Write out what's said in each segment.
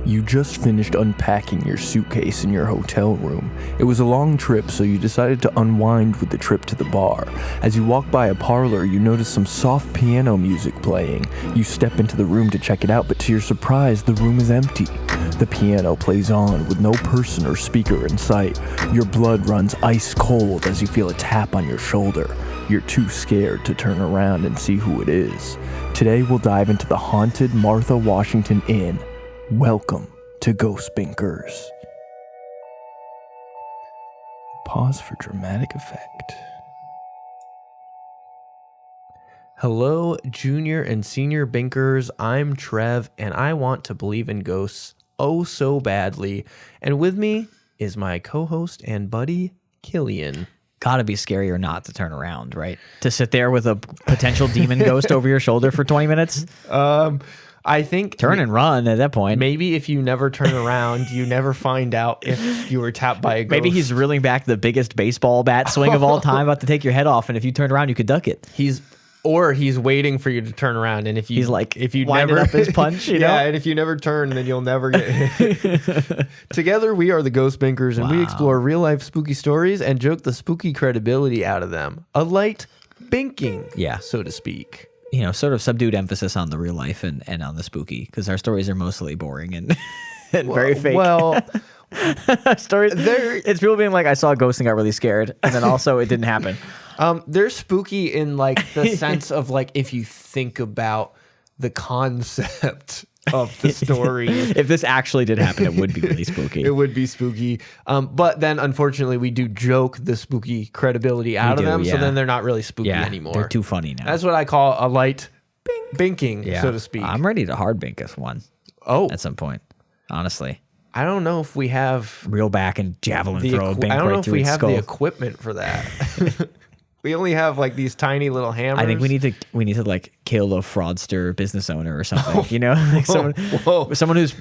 You just finished unpacking your suitcase in your hotel room. It was a long trip, so you decided to unwind with the trip to the bar. As you walk by a parlor, you notice some soft piano music playing. You step into the room to check it out, but to your surprise, the room is empty. The piano plays on with no person or speaker in sight. Your blood runs ice cold as you feel a tap on your shoulder. You're too scared to turn around and see who it is. Today we'll dive into the haunted Martha Washington Inn. Welcome to Ghost Binkers. Pause for dramatic effect. Hello, junior and senior Binkers. I'm Trev, and I want to believe in ghosts oh so badly. And with me is my co-host and buddy, Killian. Gotta be scary or not to turn around, right? To sit there with a potential demon ghost over your shoulder for 20 minutes? I think turn and run at that point. Maybe if you never turn around, you never find out if you were tapped by a ghost. Maybe he's reeling back the biggest baseball bat swing of all time, about to take your head off, and if you turned around, you could duck it. He's waiting for you to turn around, and if you winding up his punch, you know? And if you never turn, then you'll never get hit. Together, we are the Ghost Binkers, and we explore real life spooky stories and joke the spooky credibility out of them. A light binking, so to speak. You know, sort of subdued emphasis on the real life and on the spooky, because our stories are mostly boring and very fake. Well, stories. It's people being like, I saw a ghost and got really scared, and then also it didn't happen. They're spooky in like the sense of like if you think about the concept of the story. If this actually did happen, it would be really spooky. It would be spooky. But then unfortunately we do joke the spooky credibility out of them. So then they're not really spooky anymore. They're too funny now. That's what I call a light binking, so to speak. I'm ready to hard bink us one. Oh. At some point. Honestly. I don't know if we have reel back and javelin throw a bink I don't know right if through we its have skull. the equipment for that. We only have like these tiny little hammers. I think we need to like kill a fraudster business owner or something. You know, like someone who's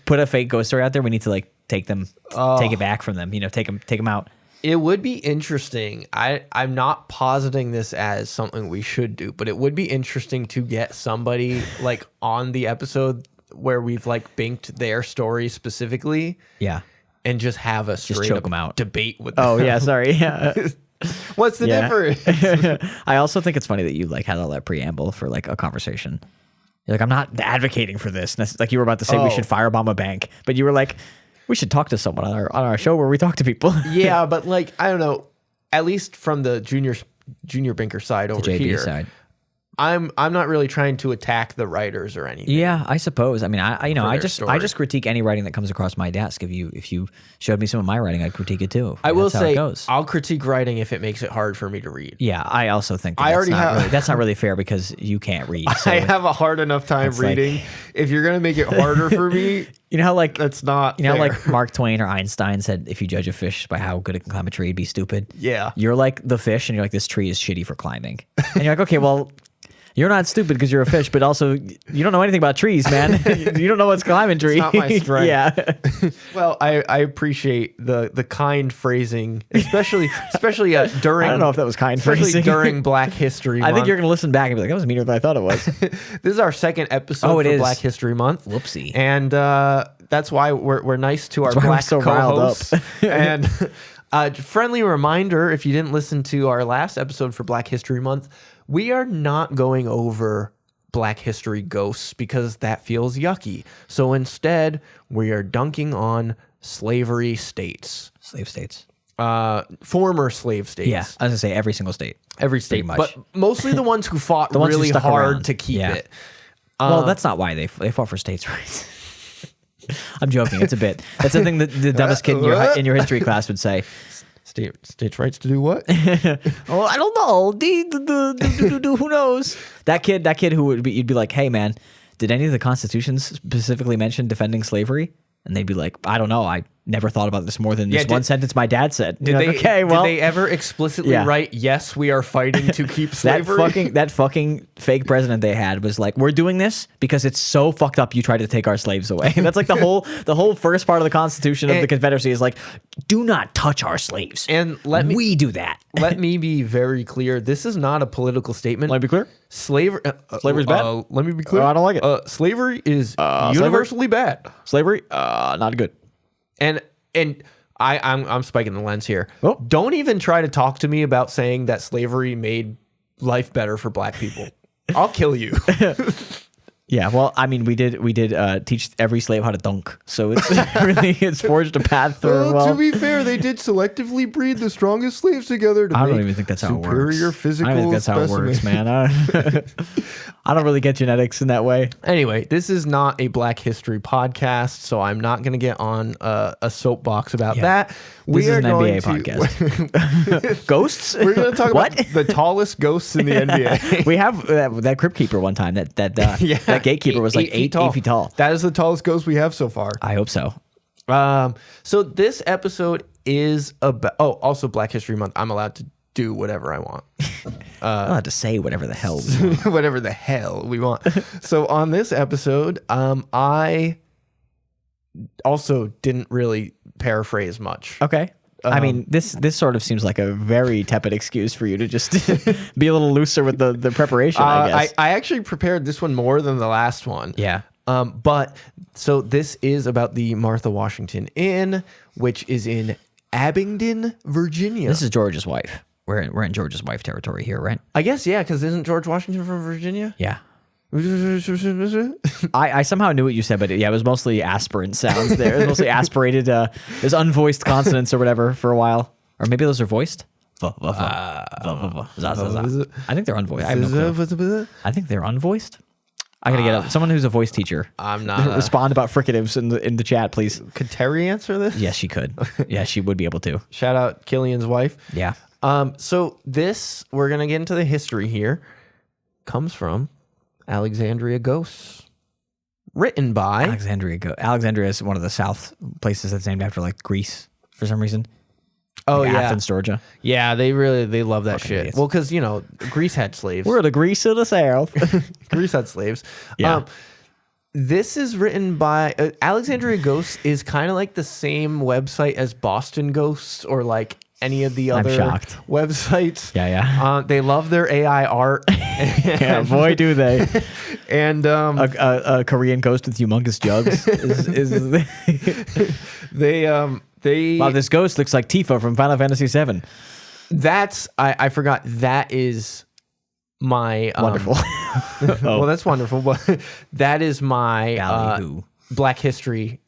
put a fake ghost story out there. We need to like take it back from them. You know, take them out. It would be interesting. I'm not positing this as something we should do, but it would be interesting to get somebody like on the episode where we've like binked their story specifically. Yeah, and just have a straight choke up them out. Debate with them. Oh yeah, sorry. Yeah. What's the difference? I also think it's funny that you like had all that preamble for like a conversation. You're like, I'm not advocating for this. Like you were about to say we should firebomb a bank, but you were like, we should talk to someone on our show where we talk to people. Yeah, but like I don't know. At least from the junior binker side over JB here, side. I'm not really trying to attack the writers or anything. Yeah, I suppose. I mean, I just critique any writing that comes across my desk. If you showed me some of my writing, I'd critique it too. I will say I'll critique writing if it makes it hard for me to read. Yeah, I also think that's not really fair because you can't read. So I have a hard enough time reading. If you're gonna make it harder for me, you know how like that's not. You know, like Mark Twain or Einstein said, if you judge a fish by how good it can climb a tree, it'd be stupid. Yeah, you're like the fish, and you're like, this tree is shitty for climbing, and you're like, okay, well. You're not stupid because you're a fish, but also you don't know anything about trees, man. You don't know what's climbing trees. It's not my strength. Yeah. Well, I appreciate the kind phrasing, especially during. I don't know if that was kind phrasing during Black History Month. I think you're gonna listen back and be like, that was meaner than I thought it was. This is our second episode for Black History Month. Whoopsie. And that's why we're nice to our Black co-hosts. And friendly reminder, if you didn't listen to our last episode for Black History Month, we are not going over Black History ghosts because that feels yucky. So instead, we are dunking on slavery states. Slave states. Former slave states. Yeah, I was going to say every single state. Every state, much. But mostly the ones who fought really hard to keep it. Well, that's not why they fought for states' rights. I'm joking. It's a bit. That's the thing that the dumbest kid in your history class would say. States' rights to do what? Well, I don't know. Who knows? That kid who would be, you'd be like, hey man, did any of the constitutions specifically mention defending slavery? And they'd be like, I don't know. I never thought about this more than this one sentence my dad said. Did they ever explicitly write, yes, we are fighting to keep slavery? that fucking fake president they had was like, we're doing this because it's so fucked up you tried to take our slaves away. And that's like the whole first part of the Constitution of the Confederacy is like, do not touch our slaves. And we do that. Let me be very clear. This is not a political statement. Let me be clear. Slavery's bad. Let me be clear. I don't like it. Slavery is universally bad. Slavery, not good. And I'm spiking the lens here. Oh. Don't even try to talk to me about saying that slavery made life better for black people. I'll kill you. Yeah, well, I mean, we did teach every slave how to dunk, so it's forged a path through. Well, to be fair, they did selectively breed the strongest slaves together to I don't even think that's how it works. Superior physical. I don't think that's how it works, man. I don't really get genetics in that way. Anyway, this is not a Black History podcast, so I'm not going to get on a soapbox about that. This is an NBA podcast. Ghosts? We're going to talk about the tallest ghosts in the NBA. We have that crypt keeper one time. That gatekeeper was like 8 feet tall. That is the tallest ghost we have so far. I hope so. So this episode is about... Oh, also Black History Month. I'm allowed to do whatever I want. I'm allowed to say whatever the hell we want. Whatever the hell we want. So on this episode, I also didn't really paraphrase much. Okay. I mean, this sort of seems like a very tepid excuse for you to just be a little looser with the preparation, I guess. I actually prepared this one more than the last one. Yeah. But so this is about the Martha Washington Inn, which is in Abingdon, Virginia. This is George's wife. We're in George's wife territory here, right? I guess, yeah, because isn't George Washington from Virginia? Yeah. I somehow knew what you said, but yeah, it was mostly aspirant sounds there. It was mostly aspirated, there's unvoiced consonants or whatever for a while. Or maybe those are voiced? I think they're unvoiced. I have no clue. I think they're unvoiced. I gotta get up. Someone who's a voice teacher. I'm not. Respond about fricatives in the chat, please. Could Terry answer this? Yes, she could. Yeah, she would be able to. Shout out Killian's wife. Yeah. So this, we're gonna get into the history here, comes from Alexandria Ghosts, written by Alexandria is one of the South places that's named after like Greece for some reason. Oh, like yeah, Athens, Georgia. Yeah, they love that Fucking shit. idiots. Well, because Greece had slaves. We're the Greece of the South. Greece had slaves. Yeah. This is written by Alexandria Ghosts. Is kind of like the same website as Boston Ghosts or like any of the other websites. Yeah. They love their AI art. Yeah, boy, do they. And a Korean ghost with humongous jugs wow, this ghost looks like Tifa from Final Fantasy VII. That's I forgot. That is my wonderful. Well, that's wonderful, but that is my Black History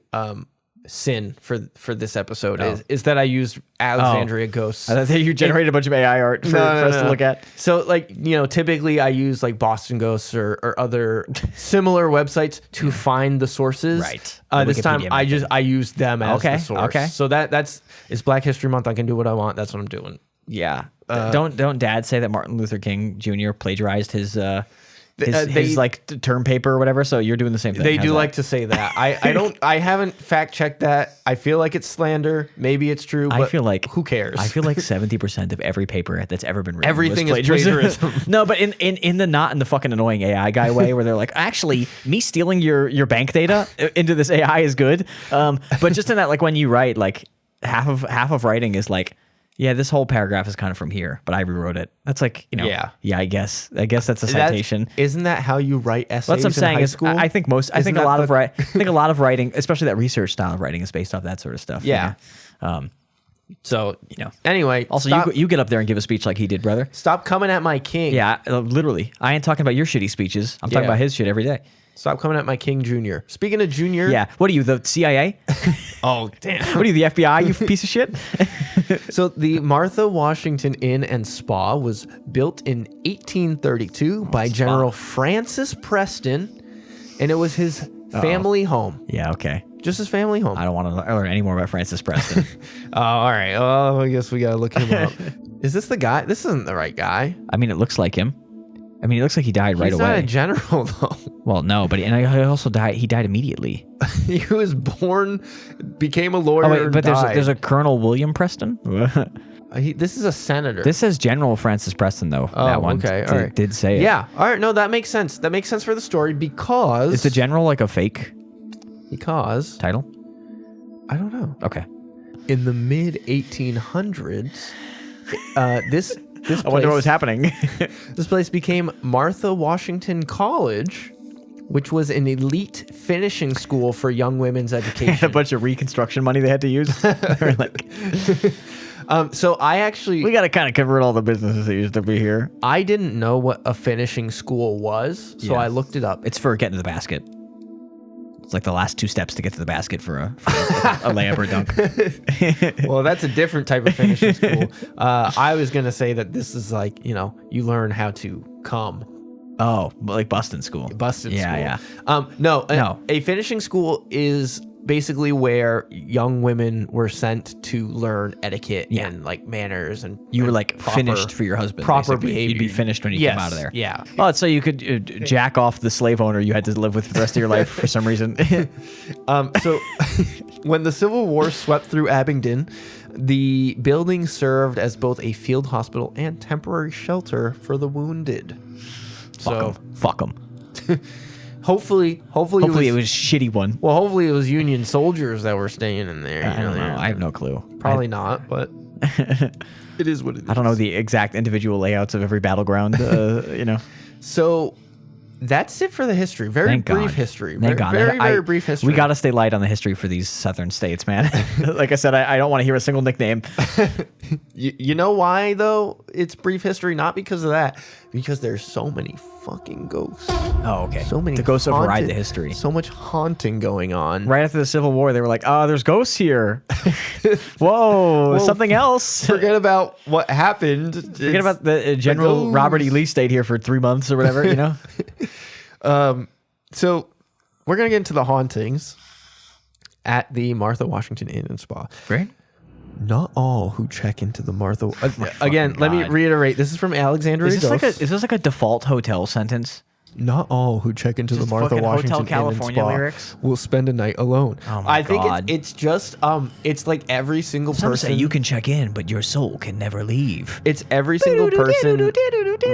sin for this episode is that I used Alexandria Ghosts. I thought you generated a bunch of AI art for us to look at. So like, typically I use like Boston Ghosts or other similar websites to find the sources. Right. This time I used them as the source. Okay. So it's Black History Month. I can do what I want. That's what I'm doing. Yeah. Don't Dad say that Martin Luther King Jr. plagiarized his like term paper or whatever, so you're doing the same thing. They do like to say that. I haven't fact checked that. I feel like it's slander. Maybe it's true, but I feel like who cares? I feel like 70% of every paper that's ever been written everything is plagiarism. No, but in the not in the fucking annoying AI guy way where they're like, actually, me stealing your bank data into this AI is good. But just in that, like when you write, like half of writing is like, yeah, this whole paragraph is kind of from here, but I rewrote it. That's like, yeah, I guess that's a citation. Isn't that how you write essays? That's what I'm saying. In high school? I think a lot of writing, especially that research style of writing, is based off that sort of stuff. Yeah. So Anyway, also you get up there and give a speech like he did, brother. Stop coming at my king. Yeah, literally. I ain't talking about your shitty speeches. I'm talking about his shit every day. Stop coming at my King Jr. Speaking of Junior. Yeah. What are you, the CIA? Oh, damn. What are you, the FBI, you piece of shit? So the Martha Washington Inn and Spa was built in 1832 by General Francis Preston, and it was his family home. Yeah, okay. Just his family home. I don't want to learn any more about Francis Preston. Oh, all right. Well, I guess we got to look him up. Is this the guy? This isn't the right guy. I mean, it looks like him. I mean, it looks like he died right He's away. not a general, though. Well, no, but he also died. He died immediately. He was born, became a lawyer, Oh wait, and but died. there's a Colonel William Preston. This is a senator. This says General Francis Preston though. Oh, that one okay, all right. did say it. Yeah, all right. No, that makes sense. That makes sense for the story because Is the general like a fake title? I don't know. Okay. In the mid 1800s, this place, I wonder what was happening. This place became Martha Washington College, which was an elite finishing school for young women's education. A bunch of reconstruction money they had to use. They're like, So I actually we got to kind of convert all the businesses that used to be here. I didn't know what a finishing school was, so Yeah. I looked it up. It's for getting to the basket. It's like the last 2 steps to get to the basket for a layup or dunk. Well, that's a different type of finishing school. I was gonna say that this is like, you learn how to come. Oh, like Boston school. Busted school. Yeah. No. No. A finishing school is basically where young women were sent to learn etiquette and like manners and You were and like proper- finised for your husband. proper basically. behavior. You'd be finished when you Yes, came out of there. Yeah. Oh, so you could jack off the slave owner you had to live with for the rest of your life for some reason. So when the Civil War swept through Abingdon, the building served as both a field hospital and temporary shelter for the wounded. Fuck them. Hopefully Hopefully it was a shitty one. Well, hopefully it was Union soldiers that were staying in there. I don't know. I have no clue. Probably not, but it is what it is. I don't know the exact individual layouts of every battleground. So that's it for the history. Very Thank brief God. history. Thank God. Very brief history. We got to stay light on the history for these southern states, man. Like I said, I don't want to hear a single nickname. You know why though? It's brief history, not because of that, because there's so many fucking ghosts. Oh, okay. So many. The ghosts override haunted- the history. So much haunting going on. Right after the Civil War, they were like, there's ghosts here. Whoa, Well, something else. Forget about what happened. Forget about the General ghosts. Robert E. Lee stayed here for 3 months or whatever, you know? So we're gonna get into the hauntings at the Martha Washington Inn and Spa. Right? Not all who check into the Martha. Again, let me God. reiterate. This is from Alexandria Is Ghosts. this like a default hotel sentence? Not all who check into the Just Martha fucking Washington Hotel Inn California and Spa lyrics? will spend a night alone. Oh my I think God. it's just it's like every single Some person. say you can check in, but your soul can never leave. It's every single person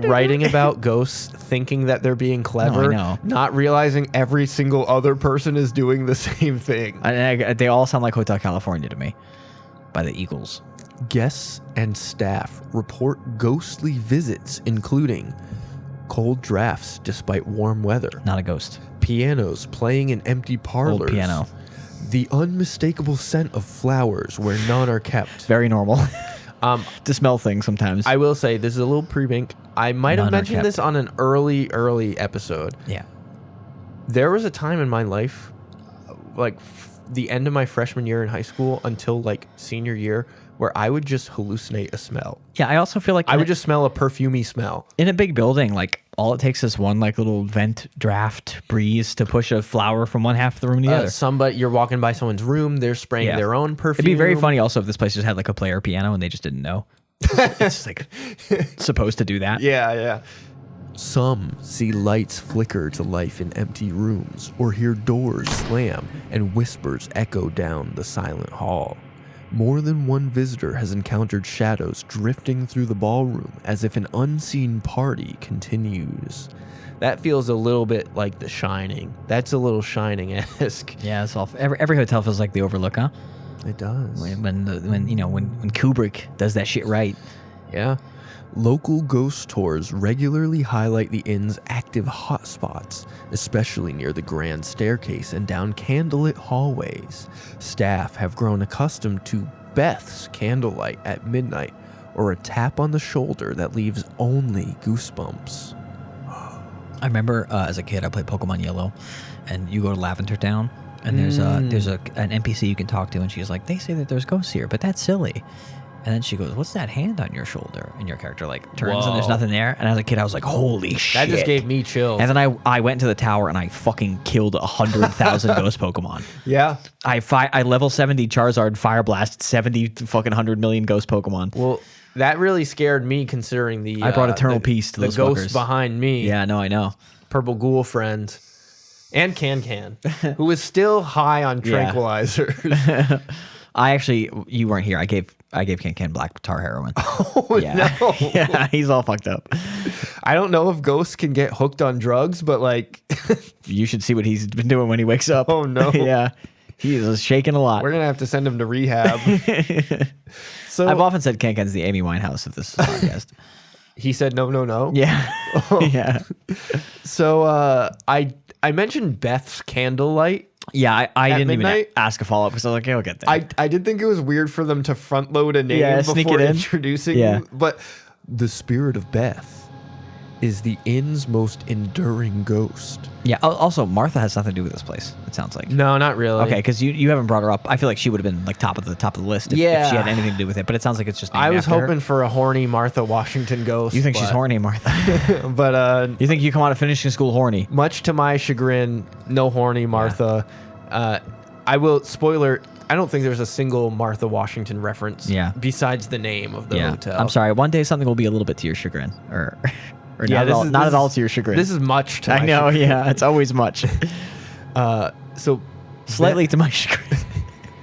writing about ghosts, thinking that they're being clever, know. not realizing every single other person is doing the same thing. They all sound like Hotel California to me, by the Eagles. Guests and staff report ghostly visits, including cold drafts despite warm weather, Not a ghost. pianos playing in empty parlors, Old piano. the unmistakable scent of flowers where none are kept. Very normal. To smell things sometimes. I will say, this is a little pre-bink. I might have None are mentioned this kept. on an early episode. yeah. There was a time in my life, like the end of my freshman year in high school until like senior year, where I would just hallucinate a smell. Yeah, I also feel like I would just smell a perfumey smell. in a big building, like all it takes is one like little vent draft breeze to push a flower from one half of the room to the other. You're walking by someone's room, they're spraying Yeah. their own perfume. It'd be very funny also if this place just had like a player piano and they just didn't know. It's like supposed to do that. Yeah. Some see lights flicker to life in empty rooms or hear doors slam and whispers echo down the silent hall. More than one visitor has encountered shadows drifting through the ballroom as if an unseen party continues. That feels a little bit like The Shining. That's a little Shining-esque. Yeah, it's all every hotel feels like the Overlook, huh? It does. When Kubrick does that shit right. Yeah. Local ghost tours regularly highlight the inn's active hotspots, especially near the grand staircase and down candlelit hallways. Staff have grown accustomed to Beth's candlelight at midnight, or a tap on the shoulder that leaves only goosebumps. I remember as a kid I played Pokemon Yellow, and you go to Lavender Town, and there's an NPC you can talk to, and she's like, they say that there's ghosts here, but that's silly. And then she goes, what's that hand on your shoulder? And your character like turns and there's nothing there. And as a kid, I was like, holy shit. That just gave me chills. And then I went to the tower and I fucking killed 100,000 ghost Pokemon. Yeah. I level 70 Charizard Fire Blast 70 fucking 100 million ghost Pokemon. Well, That really scared me, considering the I brought eternal peace to the those ghost fuckers. behind me. Yeah, no, I know. Purple ghoul friend, and Can, who is still high on tranquilizers. You weren't here. I gave Can black tar heroin. Oh Yeah. no! Yeah, he's all fucked up. I don't know if ghosts can get hooked on drugs, but like, You should see what he's been doing when he wakes up. Oh, no. Yeah, he is shaking a lot. we're gonna have to send him to rehab. So I've often said Can's the Amy Winehouse of this podcast. he said no. Yeah, yeah, So I mentioned Beth's candlelight. yeah. I didn't midnight? even ask a follow up because I was like, "Okay, we'll get there." I did think it was weird for them to front load a name Yeah, sneak before it in. introducing Yeah. but The spirit of Beth is the inn's most enduring ghost. yeah. Also, Martha has nothing to do with this place. It sounds like. no, not really. Okay, because you haven't brought her up. I feel like she would have been like top of the list if she Yeah. had anything to do with it. But it sounds like it's just. I named was after her. hoping for a horny Martha Washington ghost. You think she's but- horny, Martha? But You think you come out of finishing school horny? much to my chagrin, no horny Martha. I will spoiler. I don't think there's a single Martha Washington reference. Yeah. Besides the name of the hotel. I'm sorry. One day something will be a little bit to your chagrin, or Yeah, not, at all to your chagrin. This is much to I my know. chagrin. Yeah, it's always much. So Slightly to my chagrin.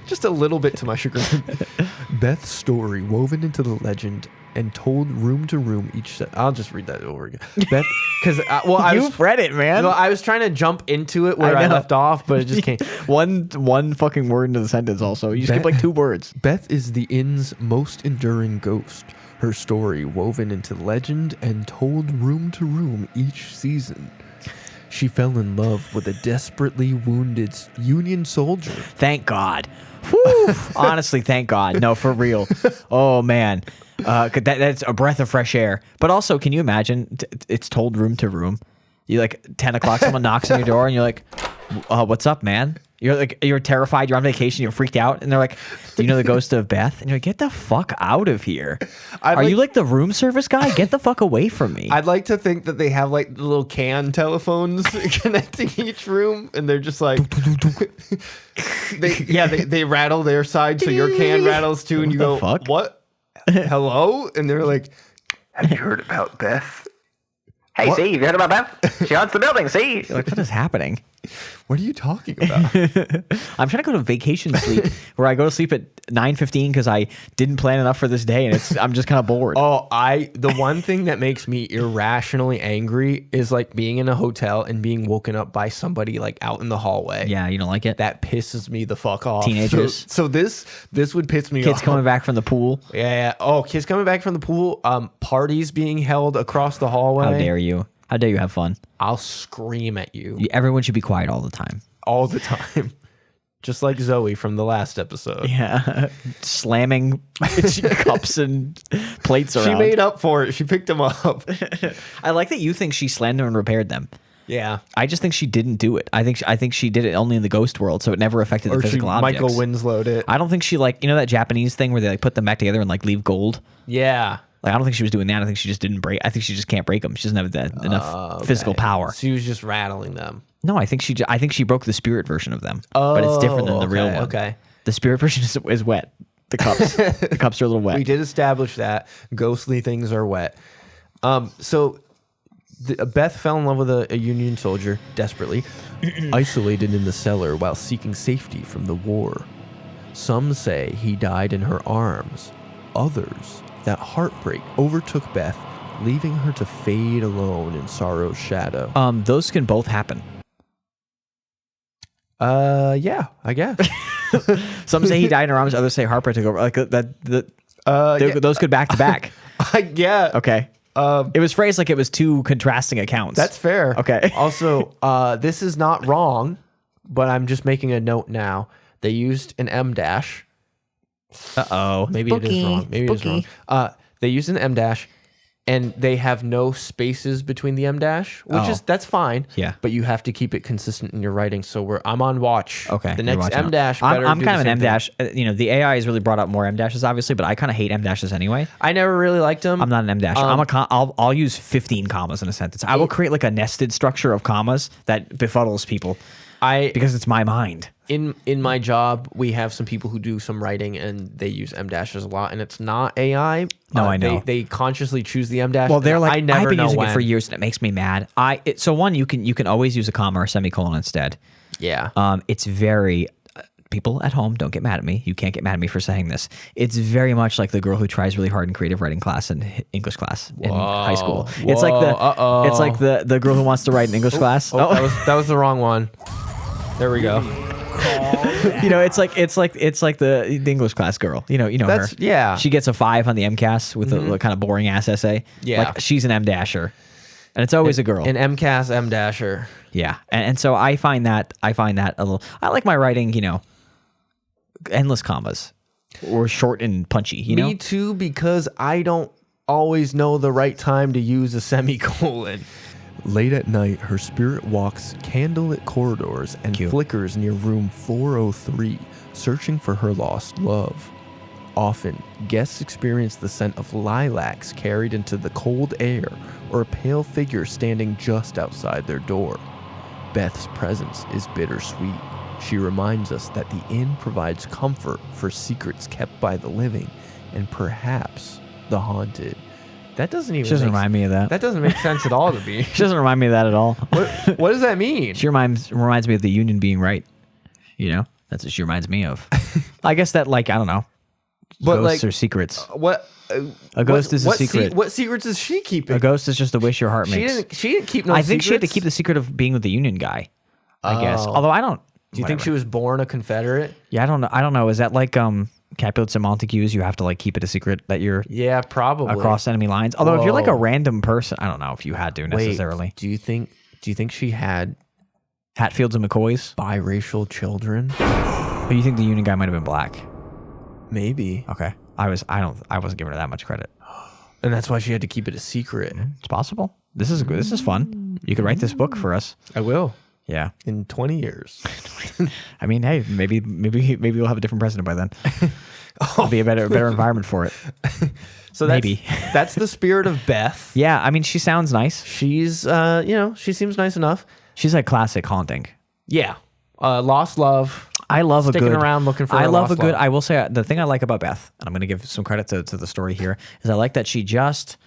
just a little bit to my chagrin. Beth's story woven into the legend and told room to room each set. I'll just read that over again. Beth, because I You've read it, man. I was trying to jump into it where I I know. left off, but it just came. one fucking word into the sentence. Also, you skip like 2 words. Beth is the inn's most enduring ghost. Her story woven into legend and told room to room each season. She fell in love with a desperately wounded Union soldier. Thank God. Whew. Honestly, thank God. No, for real. Oh man, that's a breath of fresh air. But also, can you imagine? It's told room to room. You like 10 o'clock. Someone knocks on your door, and you're like, "What's up, man?" You're terrified. You're on vacation. You're freaked out, and they're like, "Do you know the ghost of Beth?" And you're like, "Get the fuck out of here." Are you like the room service guy? Get the fuck away from me. I'd like to think that they have like the little can telephones connecting each room, and they're just like, they rattle their side, so your can rattles too, and you go, fuck? "What? Hello?" And they're like, Have you heard about Beth? Hey, see, you heard about Beth? She haunts the building, see? You're like, what is happening? "What are you talking about?" I'm trying to go to vacation sleep where I go to sleep at 9:15 because I didn't plan enough for this day, and I'm just kind of bored. Oh, the one thing that makes me irrationally angry is like being in a hotel and being woken up by somebody like out in the hallway. Yeah, you don't like it? That pisses me the fuck off. Teenagers. So this would piss me off. Kids coming back from the pool. Yeah. Oh, kids coming back from the pool. Parties being held across the hallway. How dare you? How dare you have fun? I'll scream at you Everyone should be quiet all the time. all the time. Just like Zoe from the last episode. Yeah. Slamming cups and plates around. She made up for it. She picked them up. I like that you think she slammed them and repaired them. Yeah. I just think she didn't do it. I think she did it only in the ghost world, so it never affected the Or she physical objects. Michael Winslowed it. I don't think she that Japanese thing where they like put them back together and like leave gold. Yeah. Like I don't think she was doing that. I think she just didn't break. I think she just can't break them. She doesn't have that enough physical power. She was just rattling them. No, I think she broke the spirit version of them. But it's different than the real one. Okay. The spirit version is wet. The cups. The cups are a little wet. We did establish that ghostly things are wet. So Beth fell in love with a Union soldier desperately, Isolated in the cellar while seeking safety from the war. Some say he died in her arms. Others, that heartbreak overtook Beth, leaving her to fade alone in sorrow's shadow. Those can both happen. Yeah, I guess. Some say he died in her arms. Others say heartbreak took over. Like those could back to back. Yeah. Okay. It was phrased like it was 2 contrasting accounts. That's fair. Okay. Also, this is not wrong, but I'm just making a note now. They used an M dash. Uh-oh. Maybe it is wrong. Maybe it is wrong. They used an M dash, and they have no spaces between the M dash, which that's fine. Yeah. But you have to keep it consistent in your writing. So I'm on watch. Okay. The you're next watching M out. dash. better I'm do kind the of an same M thing. dash. The AI has really brought up more M dashes, obviously, but I kind of hate M dashes anyway. I never really liked them. I'm not an M dash. I'll use 15 commas in a sentence. I will create like a nested structure of commas that befuddles people. because it's my mind. In my job, we have some people who do some writing, and they use M dashes a lot, and it's not AI. No, I know. They consciously choose the M dash. Well, they're like, I never I've been know using when. it for years, and it makes me mad. So one, you can always use a comma or semicolon instead. Yeah. It's very. People at home, don't get mad at me. You can't get mad at me for saying this. It's very much like the girl who tries really hard in creative writing class and English class in high school. It's like the girl who wants to write in English class. That was the wrong one. There we go. It's like the English class girl. You know That's her. yeah. She gets a 5 on the MCAS with a kind of boring ass essay. Yeah. Like she's an M dasher, and it's always a girl. An MCAS M dasher. Yeah, and so I find that a little. I like my writing, endless commas or short and punchy. Me too, because I don't always know the right time to use a semicolon. Late at night, her spirit walks candlelit corridors and flickers near room 403, searching for her lost love. Often, guests experience the scent of lilacs carried into the cold air or a pale figure standing just outside their door. Beth's presence is bittersweet. She reminds us that the inn provides comfort for secrets kept by the living and perhaps the haunted. That doesn't even. She doesn't remind me of that. That doesn't make sense at all to me. She doesn't remind me of that at all. What does that mean? She reminds me of the Union being right. That's what she reminds me of. I guess that, I don't know. But ghosts are secrets. What? A ghost is a secret. What secrets is she keeping? A ghost is just a wish your heart makes. She didn't keep no. I think she had to secrets? keep the secret of being with the Union guy. I guess. Although I don't. Do you think she was born a Confederate? Yeah, I don't know. I don't know. Is that like Capulets and Montagues? You have to keep it a secret that you're probably across enemy lines. Although if you're like a random person, I don't know if you had to necessarily. Do you think she had Hatfields and McCoys? biracial children? Or you think the Union guy might have been black? Maybe. Okay. I wasn't giving her that much credit. And that's why she had to keep it a secret. It's possible. This is fun. You could write this book for us. I will. Yeah. In 20 years. I mean, hey, maybe we'll have a different president by then. It'll be a better environment for it. So that's the spirit of Beth. Yeah, I mean, she sounds nice. She's she seems nice enough. She's like classic haunting. Yeah. Lost love. I love Sticking a good around looking for. I love a good. Love. I will say the thing I like about Beth, and I'm going to give some credit to the story here, is I like that she just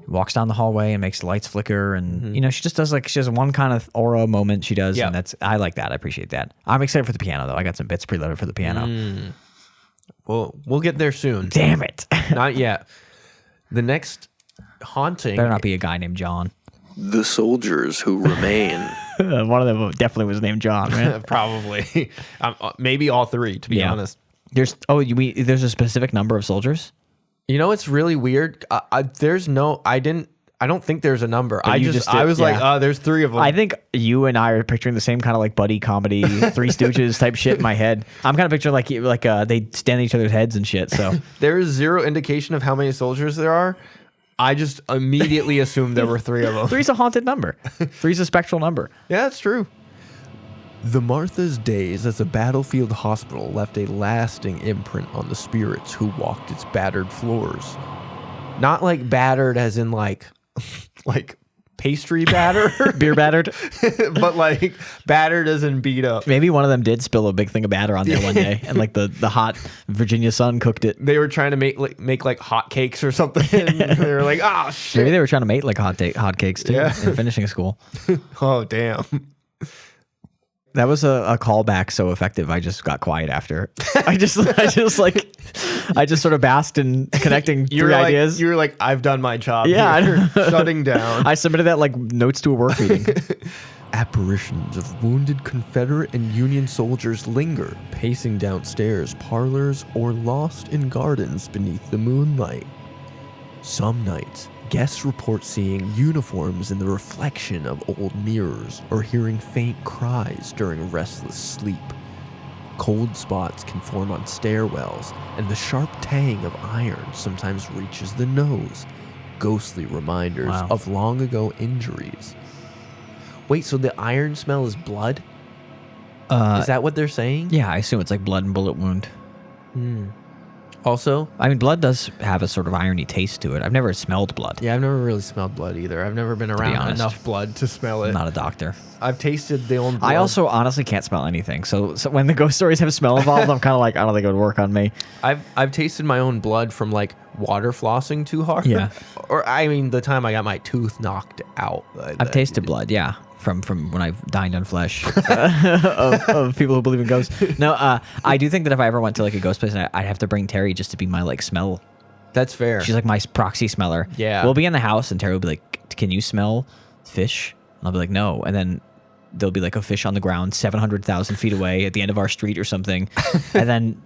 walks down the hallway and makes the lights flicker, and she just does she has one kind of aura moment she does, and I like that. I appreciate that. I'm excited for the piano though. I got some bits preloaded for the piano. We'll get there soon. Damn it! Not yet. The next haunting Better not be a guy named John. The soldiers who remain. One of them definitely was named John, right? Probably. Maybe all three, to be honest. There's a specific number of soldiers. It's really weird. I don't think there's a number. But I was like, there's three of them. I think you and I are picturing the same kind of buddy comedy, Three Stooges type shit in my head. I'm kind of picturing they stand on each other's heads and shit. So there is zero indication of how many soldiers there are. I just immediately assumed there were three of them. Three's a haunted number. Three's a spectral number. Yeah, that's true. The Martha's days as a battlefield hospital left a lasting imprint on the spirits who walked its battered floors. Not battered as in pastry batter, Beer battered, but battered as in beat up. Maybe one of them did spill a big thing of batter on there one day, and the hot Virginia sun cooked it. They were trying to make hot cakes or something. And they were like, oh shit. Maybe they were trying to make hot cakes too in finishing school. Oh damn. That was a callback so effective. I just got quiet after. I just sort of basked in connecting three ideas. You were like, I've done my job. Yeah, shutting down. I submitted that notes to a work meeting. Apparitions of wounded Confederate and Union soldiers linger, pacing downstairs parlors or lost in gardens beneath the moonlight. Some nights, guests report seeing uniforms in the reflection of old mirrors or hearing faint cries during restless sleep. Cold spots can form on stairwells, and the sharp tang of iron sometimes reaches the nose, ghostly reminders of long ago injuries. Wait, so the iron smell is blood? Is that what they're saying? Yeah, I assume it's blood and bullet wound. Also, I mean, blood does have a sort of irony taste to it. I've never smelled blood. yeah, I've never really smelled blood either. I've never been around honest. enough blood to smell it. I'm not a doctor. I've tasted the own blood. I also honestly can't smell anything. So when the ghost stories have a smell involved, I'm kind of like, I don't think it would work on me. I've tasted my own blood from like water flossing too hard. Yeah. Or I mean, the time I got my tooth knocked out. I've tasted blood, yeah, from when I've dined on flesh of people who believe in ghosts. No, I do think that if I ever went to like a ghost place, I'd have to bring Terry just to be my like smell. That's fair. She's like my proxy smeller. Yeah. We'll be in the house and Terry will be like, "Can you smell fish?" And I'll be like, "No." And then there'll be like a fish on the ground 700,000 feet away at the end of our street or something. and then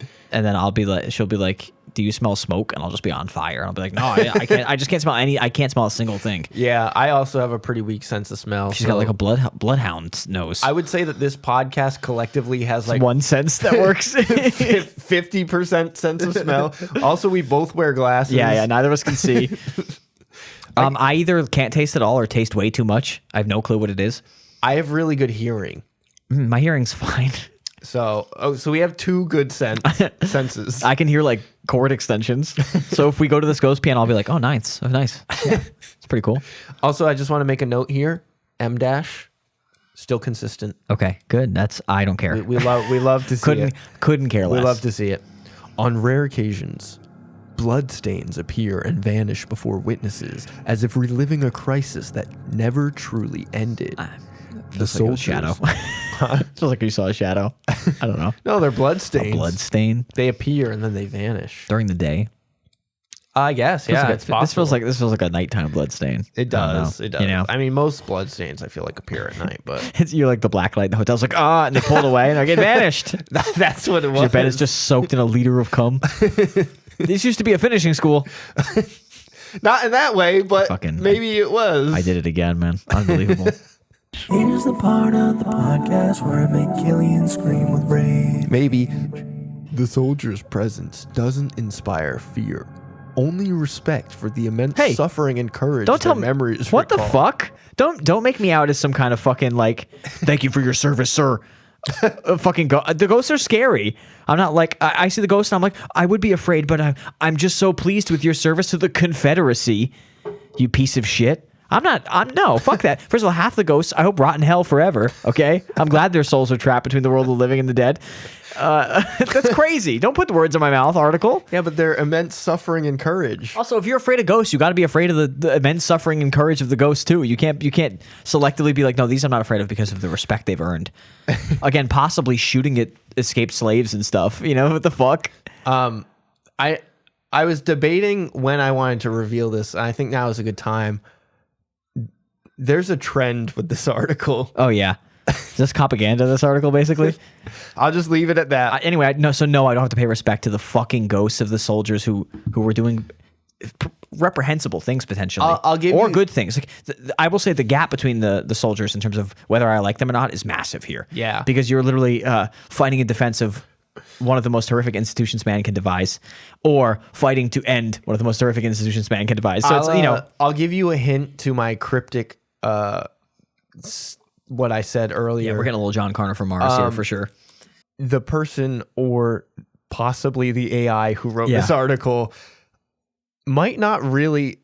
I'll be like, she'll be like, "Do you smell smoke?" And I'll just be on fire. And I'll be like, "No, I can't. I just can't smell any. I can't smell a single thing." Yeah, I also have a pretty weak sense of smell. She's got like a bloodhound nose. I would say that this podcast collectively has like one sense that works. 50% sense of smell. Also, we both wear glasses. Yeah. Neither of us can see. I either can't taste at all or taste way too much. I have no clue what it is. I have really good hearing. My hearing's fine. So we have two good senses. I can hear like chord extensions. So if we go to this ghost piano, I'll be like, "Oh, nice. Oh, nice." Yeah, it's pretty cool. Also, I just want to make a note here. M dash, still consistent. Okay, good. I don't care. We love to see it. Couldn't care less. We love to see it. On rare occasions, bloodstains appear and vanish before witnesses, as if reliving a crisis that never truly ended. The soldiers. Shadow. Feels like you saw a shadow. I don't know. No, they're bloodstains. A blood stain They appear and then they vanish. during the day. I guess. Yeah, it's possible. This feels like a nighttime blood stain. It does. It does. You know? I mean, most bloodstains I feel like appear at night, but You're like the black light in the hotel's like, and they pulled away and they vanished. that's what it was. Your bed is just soaked in a liter of cum. This used to be a finishing school. Not in that way, but Fucking- maybe it was. I did it again, man. Unbelievable. Here's the part of the podcast where I make Killian scream with rage. Maybe the soldier's presence doesn't inspire fear, only respect for the immense Hey, suffering and courage Don't tell their me memories what recall. the fuck. Don't make me out as some kind of fucking like, "Thank you for your service, sir." The ghosts are scary. I'm not like I see the ghost and I'm like, I would be afraid, but I'm just so pleased with your service to the Confederacy. You piece of shit. No, fuck that. First of all, half the ghosts I hope rot in hell forever. Okay, I'm glad their souls are trapped between the world of the living and the dead. That's crazy. Don't put the words in my mouth, article. Yeah, but their immense suffering and courage. Also, if you're afraid of ghosts, you got to be afraid of the immense suffering and courage of the ghosts too. You can't selectively be like, "No, these I'm not afraid of because of the respect they've earned." Again, possibly shooting at escaped slaves and stuff. You know what the fuck? I was debating when I wanted to reveal this. I think now is a good time. There's a trend with this article. Oh yeah, is this propaganda? This article basically. I'll just leave it at that. Anyway, I don't have to pay respect to the fucking ghosts of the soldiers who were doing reprehensible things potentially. I'll give or you- good things. Like I will say the gap between the soldiers in terms of whether I like them or not is massive here. Yeah. Because you're literally fighting in defense of one of the most horrific institutions man can devise, or fighting to end one of the most horrific institutions man can devise. So it's I'll give you a hint to my cryptic what I said earlier. yeah, we're getting a little John Connor from Mars here for sure. The person or possibly the AI who wrote Yeah. this article might not really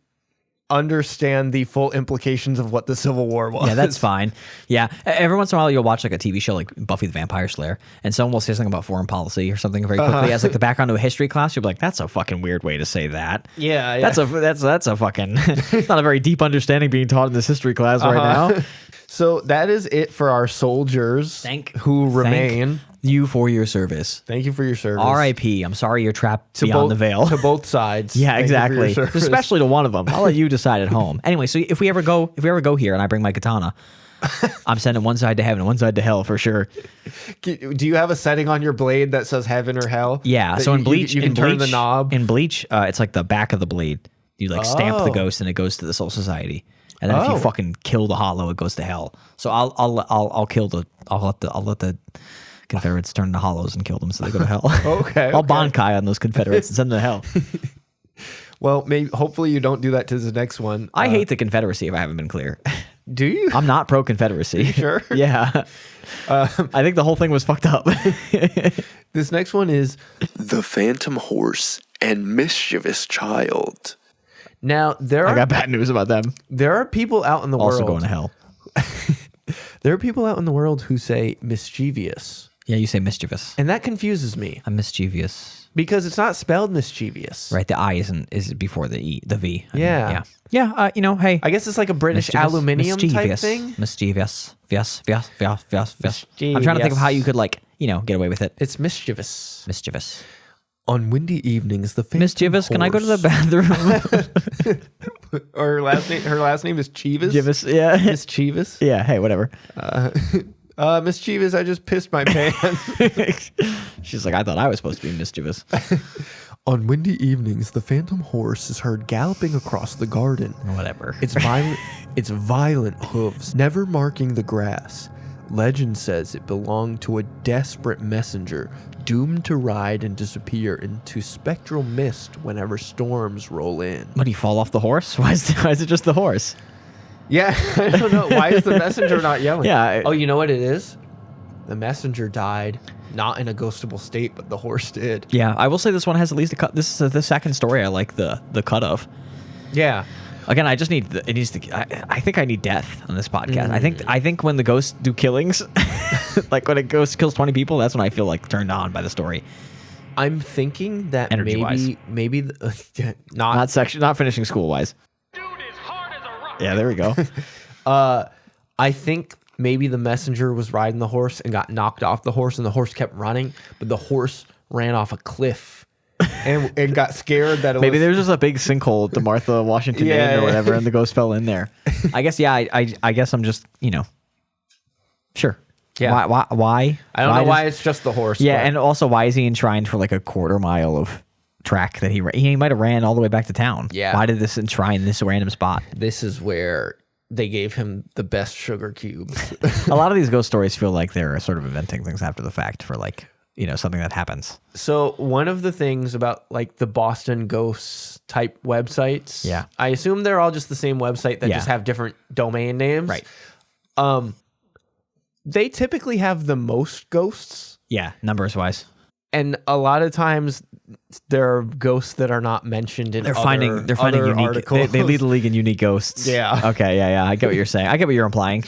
understand the full implications of what the Civil War was. Yeah, that's fine. Yeah, every once in a while you'll watch like a TV show like Buffy the Vampire Slayer, and someone will say something about foreign policy or something very quickly as like the background to a history class. You'll be like, "That's a fucking weird way to say that." Yeah. That's a fucking. It's not a very deep understanding being taught in this history class right now. So that is it for our soldiers who remain. Thank you for your service. Thank you for your service. R.I.P. I'm sorry you're trapped beyond the veil. To both sides. Yeah, Thank you for your exactly. service. Especially to one of them. I'll let you decide at home. Anyway, so if we ever go here and I bring my katana, I'm sending one side to heaven and one side to hell for sure. Do you have a setting on your blade that says heaven or hell? Yeah. That So in Bleach, you can turn the knob. In Bleach, it's like the back of the blade. You like stamp the ghost and it goes to the Soul Society. And then if you fucking kill the hollow, it goes to hell. So I'll let the Confederates turn to hollows and kill them so they go to hell. Okay. I'll bankai on those Confederates and send them to hell. Well, hopefully you don't do that to the next one. I hate the Confederacy if I haven't been clear. Do you? I'm not pro-Confederacy. Sure? Yeah. I think the whole thing was fucked up. This next one is The Phantom Horse and mischievous child. Now, I got bad news about them. there are people out in the Also world. going to hell. There are people out in the world who say mischievous. Yeah, you say mischievous. And that confuses me I'm mischievous. because it's not spelled mischievous. Right, the I is before the E, the V. I mean, Yeah. Yeah, hey. I guess it's like a British Mischievous. aluminium type Mischievous. thing. Mischievous. Yes. I'm trying to think of how you could get away with it. It's mischievous. Mischievous. On windy evenings, the phantom Mischievous, can I go to the bathroom? Her last name is Chivas. Mischievous, yeah. Miss Chivas. Yeah, hey, whatever. Miss Chivas, I just pissed my pants. She's like, I thought I was supposed to be mischievous. On windy evenings, the phantom horse is heard galloping across the garden. Whatever. Its violent hooves never marking the grass. Legend says it belonged to a desperate messenger doomed to ride and disappear into spectral mist whenever storms roll in. What, do you fall off the horse? Why is it just the horse? Yeah, I don't know. Why is the messenger not yelling? Yeah. Oh, you know what it is? The messenger died, not in a ghostable state, but the horse did. Yeah, I will say this one has at least a cut. This is the second story I like the cut of. Yeah. Again, I just need it needs to. I think I need death on this podcast. I think when the ghosts do killings, like when a ghost kills 20 people, that's when I feel like turned on by the story. I'm thinking that Energy-wise. maybe Not finishing school wise. Dude is hard as a rock. Yeah, there we go. I think maybe the messenger was riding the horse and got knocked off the horse, and the horse kept running, but the horse ran off a cliff and got scared that it Maybe was... there's just a big sinkhole to Martha Washington Yeah, Inn or yeah. whatever, and the ghost fell in there. I guess. Yeah. I guess I'm just sure. Yeah. Why? I don't know why does- it's just the horse. Yeah, but- and also why is he enshrined for like a quarter mile of track that he might have ran all the way back to town? Yeah. Why did this enshrine this random spot? this is where they gave him the best sugar cubes. A lot of these ghost stories feel like they're sort of inventing things after the fact for like something that happens. So one of the things about like the Boston ghosts type websites, Yeah. I assume they're all just the same website that Yeah. just have different domain names. Right. They typically have the most ghosts, Yeah, numbers wise. and a lot of times there are ghosts that are not mentioned in They're finding other unique. articles. They lead the league in unique ghosts. Yeah. Okay. Yeah. I get what you're saying. I get what you're implying.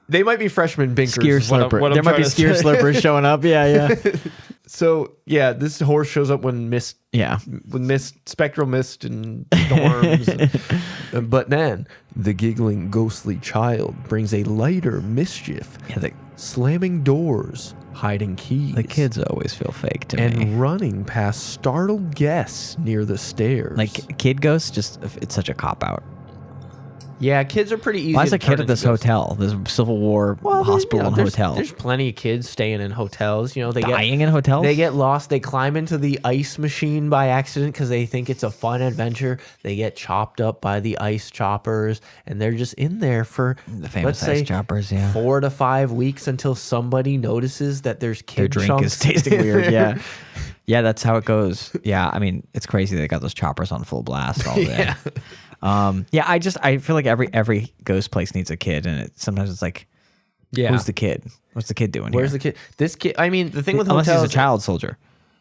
They might be freshman binkers. Skier is what I'm- slurper. what I'm There might be trying to skier say. slurpers showing up. Yeah. So yeah, this horse shows up when Yeah. spectral mist and storms. But then the giggling ghostly child brings a lighter mischief, Yeah. slamming doors, hiding keys. The kids always feel fake to and me. running past startled guests near the stairs. Like kid ghosts, it's such a cop out. yeah, kids are pretty easy. Why is to a kid turn at into this ghosts. hotel, this Civil War hospital and there's, hotel? There's plenty of kids staying in hotels. They Dying in hotels? They get lost. They climb into the ice machine by accident because they think it's a fun adventure. They get chopped up by the ice choppers, and they're just in there for The famous let's say, ice choppers, yeah. 4 to 5 weeks until somebody notices that there's kid Their drink chunks. is tasting weird. Yeah. Yeah, that's how it goes. Yeah, I mean, it's crazy they got those choppers on full blast all day. Yeah. I feel like every ghost place needs a kid, and sometimes it's like, Yeah. who's the kid? What's the kid doing Where's here? the kid? This kid. I mean, the thing with Unless hotels, he's a child soldier.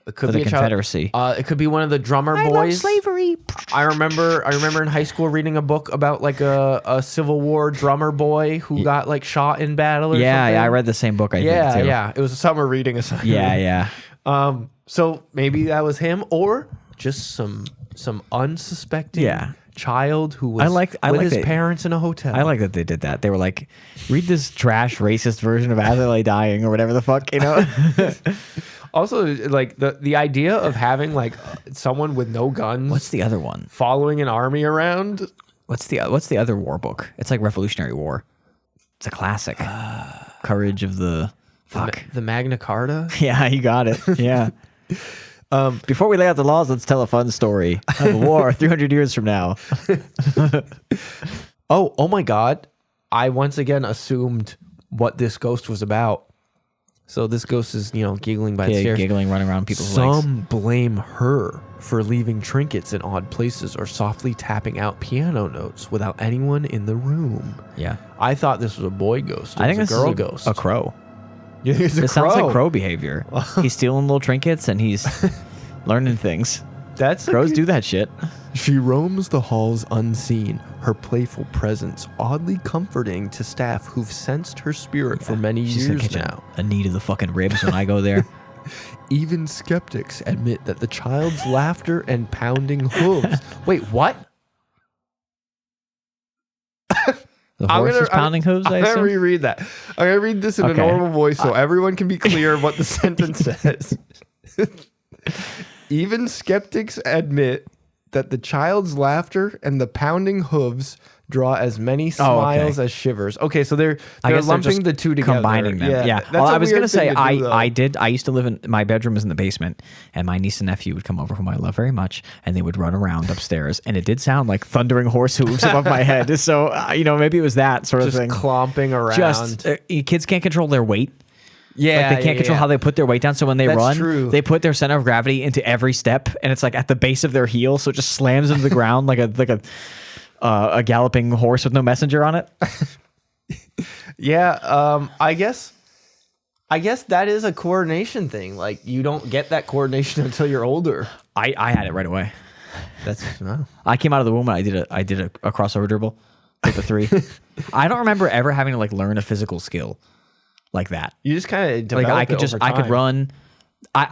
it could for be the a child- Confederacy. It could be one of the drummer boys. slavery. I remember in high school reading a book about like a Civil War drummer boy who got like shot in battle or something. Yeah, I read the same book. I think too. Yeah. It was a summer reading assignment. Yeah. So maybe that was him, or just some unsuspecting child who was I like with his that- parents in a hotel. I like that they did that. They were like, read this trash racist version of As I Lay Dying or whatever the fuck, Also, like the idea of having like someone with no guns What's the other one? following an army around. What's the other war book? It's like Revolutionary War. It's a classic. Courage of the fuck. The Magna Carta. Yeah, you got it. Yeah. Before we lay out the laws, let's tell a fun story of a war 300 years from now. Oh my God. I once again assumed what this ghost was about. So this ghost is, giggling by the Yeah, stairs. giggling, running around people's legs. Some blame her for leaving trinkets in odd places or softly tapping out piano notes without anyone in the room. Yeah. I thought this was a boy ghost. I think was this a girl is ghost. a crow. It's a It sounds like crow. crow behavior. He's stealing little trinkets and he's learning things. That's Crows do that shit. She roams the halls unseen, her playful presence oddly comforting to staff who've sensed her spirit for many She's gonna years catch now. a need of the fucking ribs when I go there. Even skeptics admit that the child's laughter and pounding hooves. Wait, what? The horse is pounding hooves, I I'm assume? gonna reread that. I'm gonna read this in a Okay. normal voice so everyone can be clear what the sentence says. Even skeptics admit that the child's laughter and the pounding hooves draw as many smiles as shivers. Okay, so they're lumping just the two together. combining them. Yeah. that's Well, a I was weird gonna say thing to do, though. I used to live in my bedroom was in the basement, and my niece and nephew would come over, whom I love very much, and they would run around upstairs, and it did sound like thundering horse hooves above my head. So maybe it was that sort of just thing. clomping around. Just kids can't control their weight. yeah, Like they can't control how they put their weight down. So when they That's run, true. they put their center of gravity into every step, and it's like at the base of their heel, so it just slams into the ground like a galloping horse with no messenger on it. Yeah, I guess that is a coordination thing. Like you don't get that coordination until you're older. I had it right away. That's wow. I came out of the womb and I did a crossover dribble with the 3. I don't remember ever having to like learn a physical skill like that. You just kind of Like I could run. But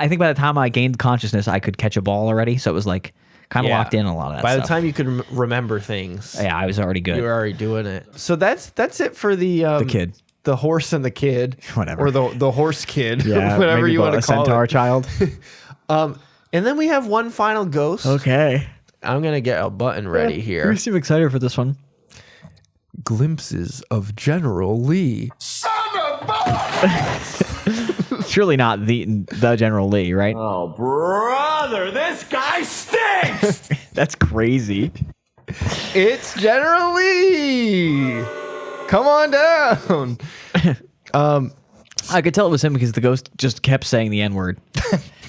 I think by the time I gained consciousness, I could catch a ball already. So it was like kind of locked in a lot of that By stuff. the time you could remember things, Yeah, I was already good. you were already doing it. So that's it for the kid. the horse and the kid, Whatever. or the horse kid, Yeah, whatever maybe you want to a call centaur it. child. And then we have one final ghost. Okay. I'm gonna get a button ready here. You seem excited for this one. Glimpses of General Lee. Surely not the General Lee, right? Oh, brother, this guy stinks! That's crazy. It's General Lee. Come on down. I could tell it was him because the ghost just kept saying the N-word.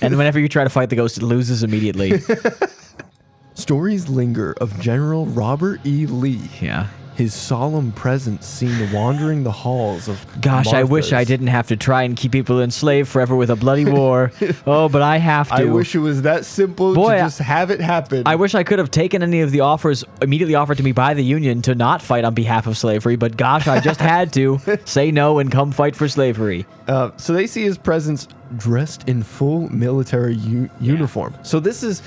And whenever you try to fight the ghost, it loses immediately. Stories linger of General Robert E. Lee. Yeah. His solemn presence seen wandering the halls of Gosh, I wish I Martha's. didn't have to try and keep people enslaved forever with a bloody war. Oh, but I have to. I wish it was that simple Boy, to just have it happen. I wish I could have taken any of the offers immediately offered to me by the Union to not fight on behalf of slavery, but gosh, I just had to say no and come fight for slavery. So they see his presence dressed in full military uniform. So this is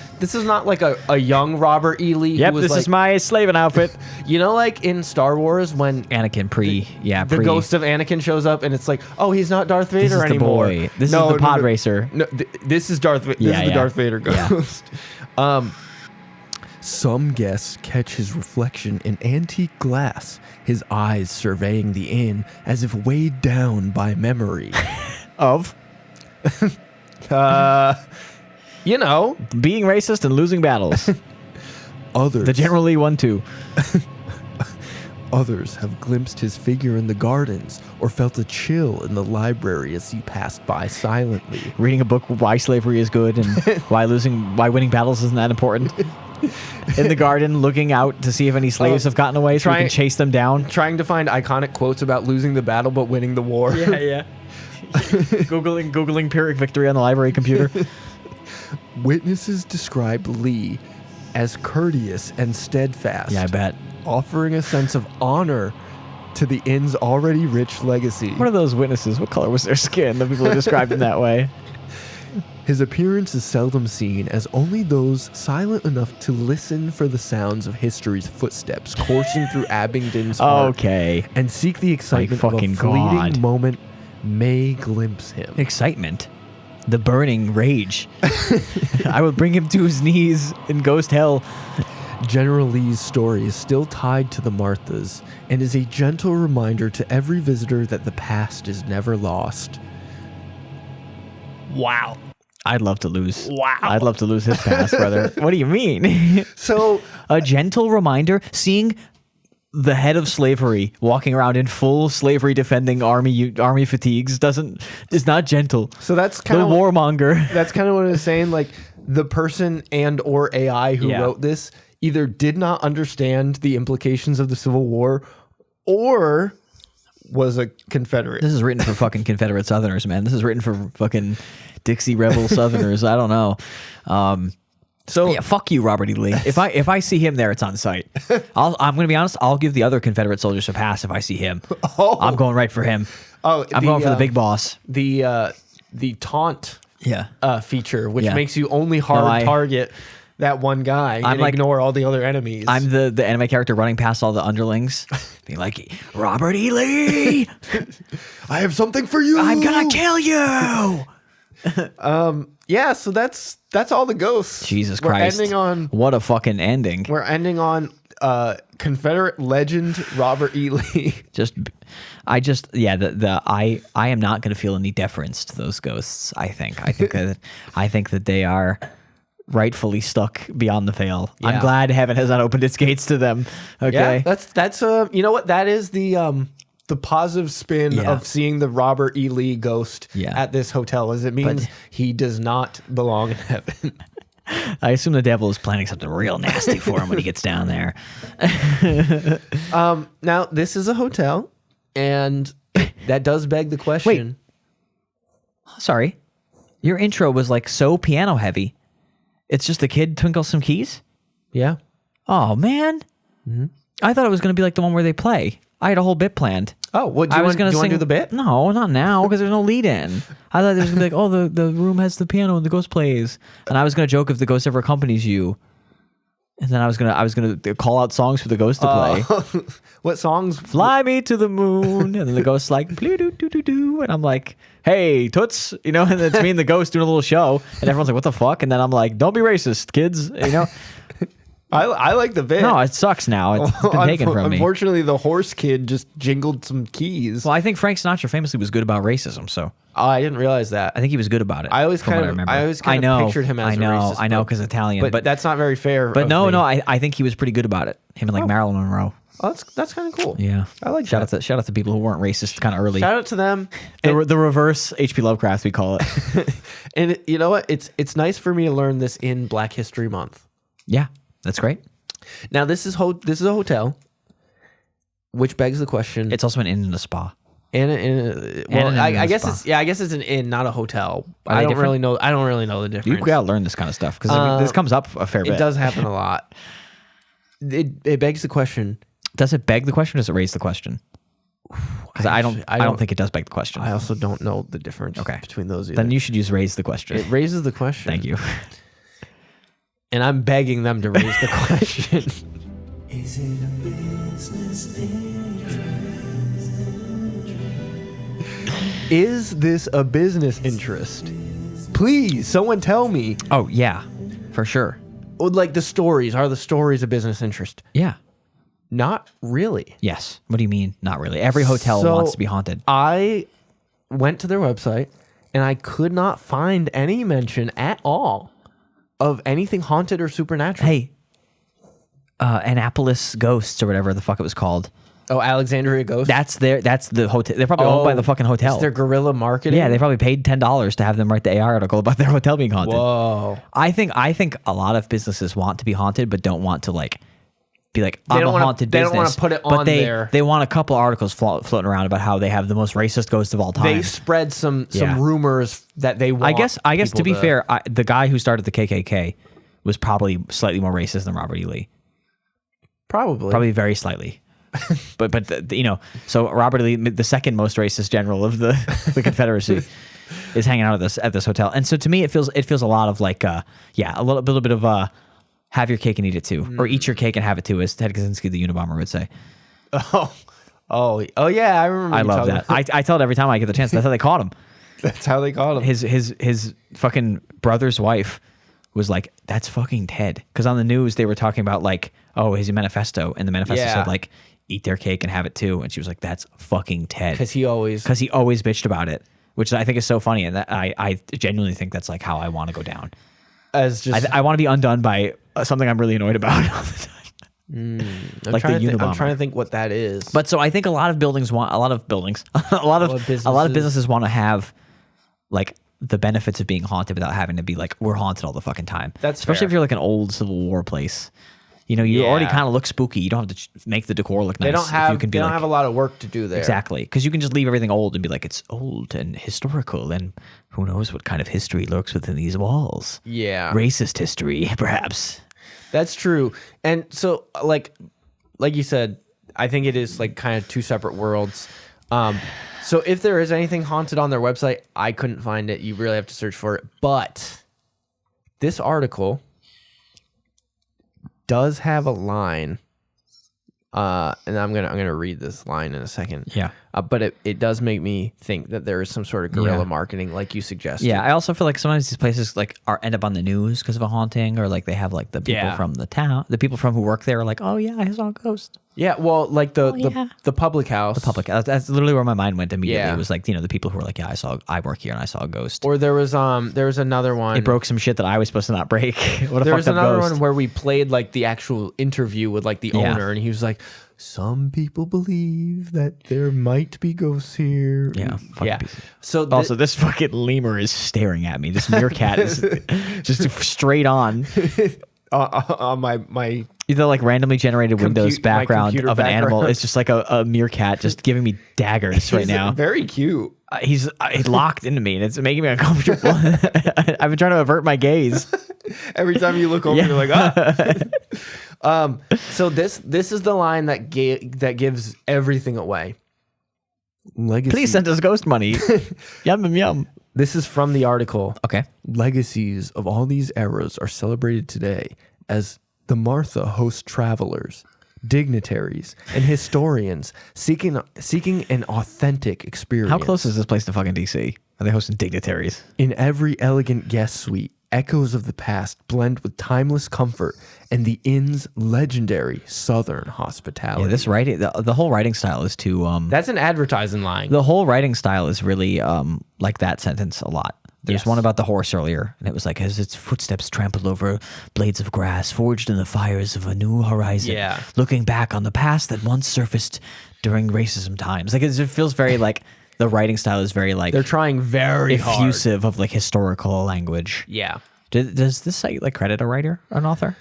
not like a young Robert E. Lee. Yep, who was this like, is my slaving outfit. You know, like in Star Wars when Anakin the ghost of Anakin shows up and it's like, oh, he's not Darth Vader This is the anymore. boy. This is the pod racer. No, this is Darth. This Yeah, is the yeah. Darth Vader Yeah. ghost. Some guests catch his reflection in antique glass, his eyes surveying the inn as if weighed down by memory. Of You know, being racist and losing battles. others. The General Lee 1-2. Others have glimpsed his figure in the gardens or felt a chill in the library as he passed by silently. Reading a book why slavery is good and why winning battles isn't that important. In the garden, looking out to see if any slaves have gotten away so we trying- can chase them down. Trying to find iconic quotes about losing the battle but winning the war. Yeah. Googling Pyrrhic victory on the library computer. Witnesses describe Lee as courteous and steadfast. Yeah, I bet. Offering a sense of honor to the inn's already rich legacy. What are those witnesses? What color was their skin? The people who described him that way. His appearance is seldom seen as only those silent enough to listen for the sounds of history's footsteps coursing through Abingdon's heart Okay. and seek the excitement of a fucking fleeting God. moment may glimpse him. Excitement. The burning rage. I would bring him to his knees in ghost hell. General Lee's story is still tied to the Marthas and is a gentle reminder to every visitor that the past is never lost. Wow. I'd love to lose. Wow. I'd love to lose his past, brother. What do you mean? So, A gentle reminder, seeing the head of slavery walking around in full slavery defending army fatigues is not gentle. so that's The kind of warmonger. that's kind of what I was saying. Like the person and or AI who Yeah. wrote this either did not understand the implications of the Civil War, or was a Confederate. This is written for fucking Confederate Southerners, man. This is written for fucking Dixie Rebel Southerners. I don't know. So yeah, fuck you, Robert E. Lee. If I see him there, it's on site. I'm gonna be honest. I'll give the other Confederate soldiers a pass if I see him. I'm going right for him. I'm going for the big boss. The taunt feature, which makes you only hard target that one guy and ignore all the other enemies. I'm the anime character running past all the underlings, being like, Robert E. Lee, I have something for you. I'm gonna kill you. Yeah, so that's all the ghosts. Jesus Christ. What a fucking ending. We're ending on Confederate legend Robert E. Lee. I am not going to feel any deference to those ghosts. I think that they are rightfully stuck beyond the veil. Yeah. I'm glad heaven has not opened its gates to them. Okay. Yeah, that's you know what? That is the positive spin of seeing the Robert E. Lee ghost at this hotel, is it means he does not belong in heaven. I assume the devil is planning something real nasty for him when he gets down there. Now, this is a hotel, and that does beg the question. Wait. Sorry. Your intro was like so piano heavy. It's just a kid twinkles some keys? Yeah. Oh, man. Mm-hmm. I thought it was going to be like the one where they play. I had a whole bit planned. Oh, what do you want to do the bit? No, not now, because there's no lead in. I thought there was going to be like, oh, the room has the piano and the ghost plays. And I was going to joke if the ghost ever accompanies you. And then I was gonna call out songs for the ghost to play. What songs? Fly me to the moon. And then the ghost's like, blue-doo-doo-doo-doo. And I'm like, hey, toots. You know, and it's me and the ghost doing a little show. And everyone's like, what the fuck? And then I'm like, don't be racist, kids. You know? I like the bit. No, it sucks now. It's been taken from me. Unfortunately, the horse kid just jingled some keys. Well, I think Frank Sinatra famously was good about racism, so. Oh, I didn't realize that. I think he was good about it. I always kind of pictured him as a racist. I know, because Italian. But that's not very fair. But no, I think he was pretty good about it. Him and like Marilyn Monroe. Oh, that's kind of cool. Yeah. I like shout that. Shout out to people who weren't racist kind of early. Shout out to them. The reverse H.P. Lovecraft, we call it. And you know what? It's nice for me to learn this in Black History Month. Yeah, that's great. Now, this is a hotel, which begs the question. It's also an inn and a spa. I guess it's an inn, not a hotel. I don't really know the difference. You gotta learn this kind of stuff because this comes up a fair bit. It does happen a lot. It begs the question. Does it beg the question? Or does it raise the question? Because I don't think it does beg the question. I also don't know the difference between those either. Then you should use raise the question. It raises the question. Thank you. And I'm begging them to raise the question. Is it a business interest? Is this a business interest? Please, someone tell me. Oh, yeah, for sure. Like the stories. Are the stories a business interest? Yeah. Not really. Yes. What do you mean? Not really. Every hotel wants to be haunted. I went to their website and I could not find any mention at all of anything haunted or supernatural. Hey, Annapolis Ghosts or whatever the fuck it was called. Oh, Alexandria Ghosts? That's the hotel. They're probably owned by the fucking hotel. It's their guerrilla marketing? Yeah, they probably paid $10 to have them write the AR article about their hotel being haunted. Whoa. I think a lot of businesses want to be haunted, but don't want to be like, I'm a haunted business. They don't want to put it on there. They want a couple articles floating around about how they have the most racist ghost of all time. They spread some rumors that they want. I guess to be fair, the guy who started the KKK was probably slightly more racist than Robert E. Lee. Probably very slightly. but you know, so Robert E. Lee, the second most racist general of the Confederacy, is hanging out at this hotel. And so to me, it feels a lot of like a little bit of have your cake and eat it too, or eat your cake and have it too, as Ted Kaczynski, the Unabomber, would say. Oh yeah, I remember. I love that. I tell it every time I get the chance. That's how they caught him. That's how they caught him. His fucking brother's wife was like, that's fucking Ted. Because on the news, they were talking about like, oh, his manifesto. And the manifesto said like, eat their cake and have it too. And she was like, that's fucking Ted. Because he always bitched about it, which I think is so funny. And that I genuinely think that's like how I want to go down. I want to be undone by something I'm really annoyed about all the time. I'm trying to think what that is. But so I think a lot of businesses want to have like the benefits of being haunted without having to be like, we're haunted all the fucking time. That's especially fair. if you're like an old Civil War place. You know, you already Yeah. kind of look spooky. You don't have to make the decor look nice. They don't if have you can be they don't like, have a lot of work to do there. exactly, because you can just leave everything old and be like, it's old and historical, and who knows what kind of history lurks within these walls. Yeah. Racist history, perhaps. That's true. And so like you said, I think it is like kind of two separate worlds. So if there is anything haunted on their website, I couldn't find it. You really have to search for it. But this article does have a line, and I'm gonna read this line in a second. Yeah. But it does make me think that there is some sort of guerrilla Yeah. marketing, like you suggested. Yeah, I also feel like sometimes these places like end up on the news because of a haunting, or like they have like the people Yeah. from the town, the people from who work there are like, oh yeah, I saw a ghost. Yeah. Well, like the public house. Public. That's literally where my mind went immediately. Yeah. It was like, you know, the people who were like, yeah, I work here and I saw a ghost. Or there was another one. It broke some shit that I was supposed to not break. What a There was fucked up another ghost. one where we played like the actual interview with like the Yeah. owner, and he was like, Some people believe that there might be ghosts here. Yeah. fucking yeah. piece of- So Also, this fucking lemur is staring at me. This meerkat is just straight on. on my Either like randomly generated Windows my background computer of an animal. background. It's just like a meerkat just giving me daggers right he's now. very cute. He's locked into me and it's making me uncomfortable. I've been trying to avert my gaze. Every time you look over, Yeah. you're like, ah. So this is the line that gives everything away. Legacy. Please send us ghost money. Yum, yum, yum. This is from the article. Okay. Legacies of all these eras are celebrated today as the Martha hosts travelers, dignitaries, and historians seeking an authentic experience. How close is this place to fucking DC? Are they hosting dignitaries? In every elegant guest suite, echoes of the past blend with timeless comfort and the inn's legendary Southern hospitality. Yeah, this writing, the whole writing style is too. That's an advertising line. The whole writing style is really like that sentence a lot. There's Yes. one about the horse earlier, and it was like, as its footsteps trampled over blades of grass, forged in the fires of a new horizon, Yeah. looking back on the past that once surfaced during racism times. Like it feels very like the writing style is very like They're trying very hard. effusive of like historical language. Yeah. Does this site like credit a writer, an author?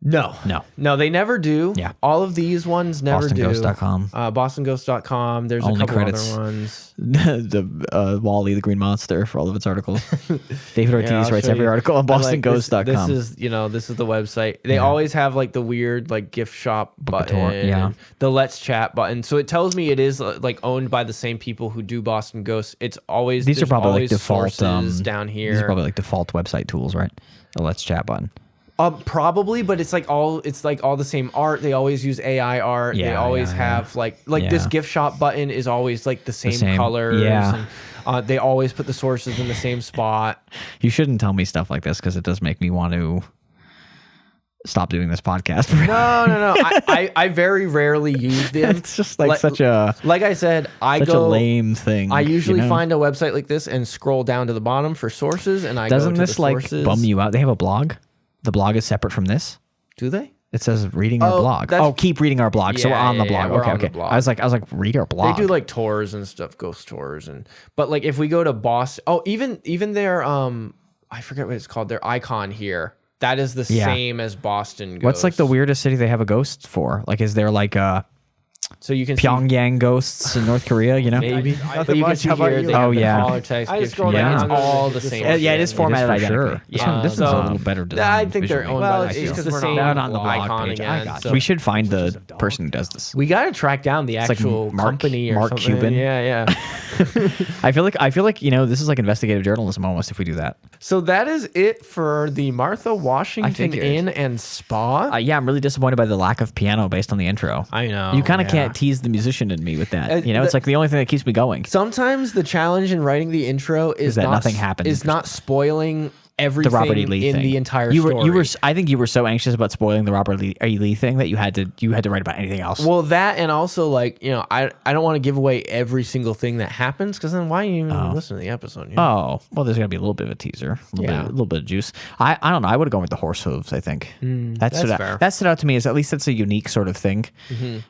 No. No. They never do. Yeah. All of these ones never BostonGhost.com. do. BostonGhost.com. There's Only a couple credits. other ones. the Wally the Green Monster for all of its articles. David Ortiz I'll writes show every you. article on I like this- BostonGhost.com. This is the website. They always have like the weird like gift shop button. yeah. and the Let's Chat button. So it tells me it is like owned by the same people who do Boston Ghosts. It's always These are there's probably like always default sources down here. These are probably like default website tools, right? A Let's Chat button. Probably, but it's like all the same art. They always use AI art. They Yeah, always yeah, have like this Yeah. gift shop button is always like the same, same- colors. yeah. And, they always put the sources in the same spot. You shouldn't tell me stuff like this because it does make me want to stop doing this podcast. No. I very rarely use them. It's just like such a Like I said, such a lame thing. I usually you know? find a website like this and scroll down to the bottom for sources, and I Doesn't go to this the like sources. bum you out? They have a blog. The blog is separate from this. Do they? It says reading our Oh, blog. that's- Oh, keep reading our blog. So we're Yeah, on the yeah, blog. yeah, we're Okay, on the okay. blog. I was like, read our blog. They do like tours and stuff, ghost tours, but like if we go to Boston, even their I forget what it's called, their icon here. That is the Yeah. same as Boston Ghosts. What's like the weirdest city they have a ghost for? Like, is there like So you can see Pyongyang ghosts in North Korea? You know, maybe, but you can see How about here you? they have Oh, the yeah. caller text. I just gift scrolled shop. down It's and all it's the the same. same. yeah, it is formatted for identically. sure. Yeah, This is so- a little better design. I think they're visually. owned Well, by it's the just 'cause the we're same Not on the blog icon page. again. I got so- you. We should find the person who does this. We got to track down the like actual Mark- company or Mark something. Cuban. Yeah. I feel like this is like investigative journalism almost if we do that. So that is it for the Martha Washington figured. Inn and Spa. Yeah, I'm really disappointed by the lack of piano based on the intro. I know, You kind of yeah. can't tease the musician in me with that. You know, it's the- like the only thing that keeps me going. Sometimes the challenge in writing the intro is that not, nothing happens. Is not spoiling The everything Robert E. Lee in thing. the entire you story. were. I think you were so anxious about spoiling the Robert E. Lee thing that you had to write about anything else. Well, that and also like I don't want to give away every single thing that happens because then why even listen to the episode? You know? Oh, well, there's gonna be a little bit of a teaser, a little bit of juice. I don't know. I would have gone with the horse hooves. I think that stood that's out. fair. That stood out to me as at least that's a unique sort of thing.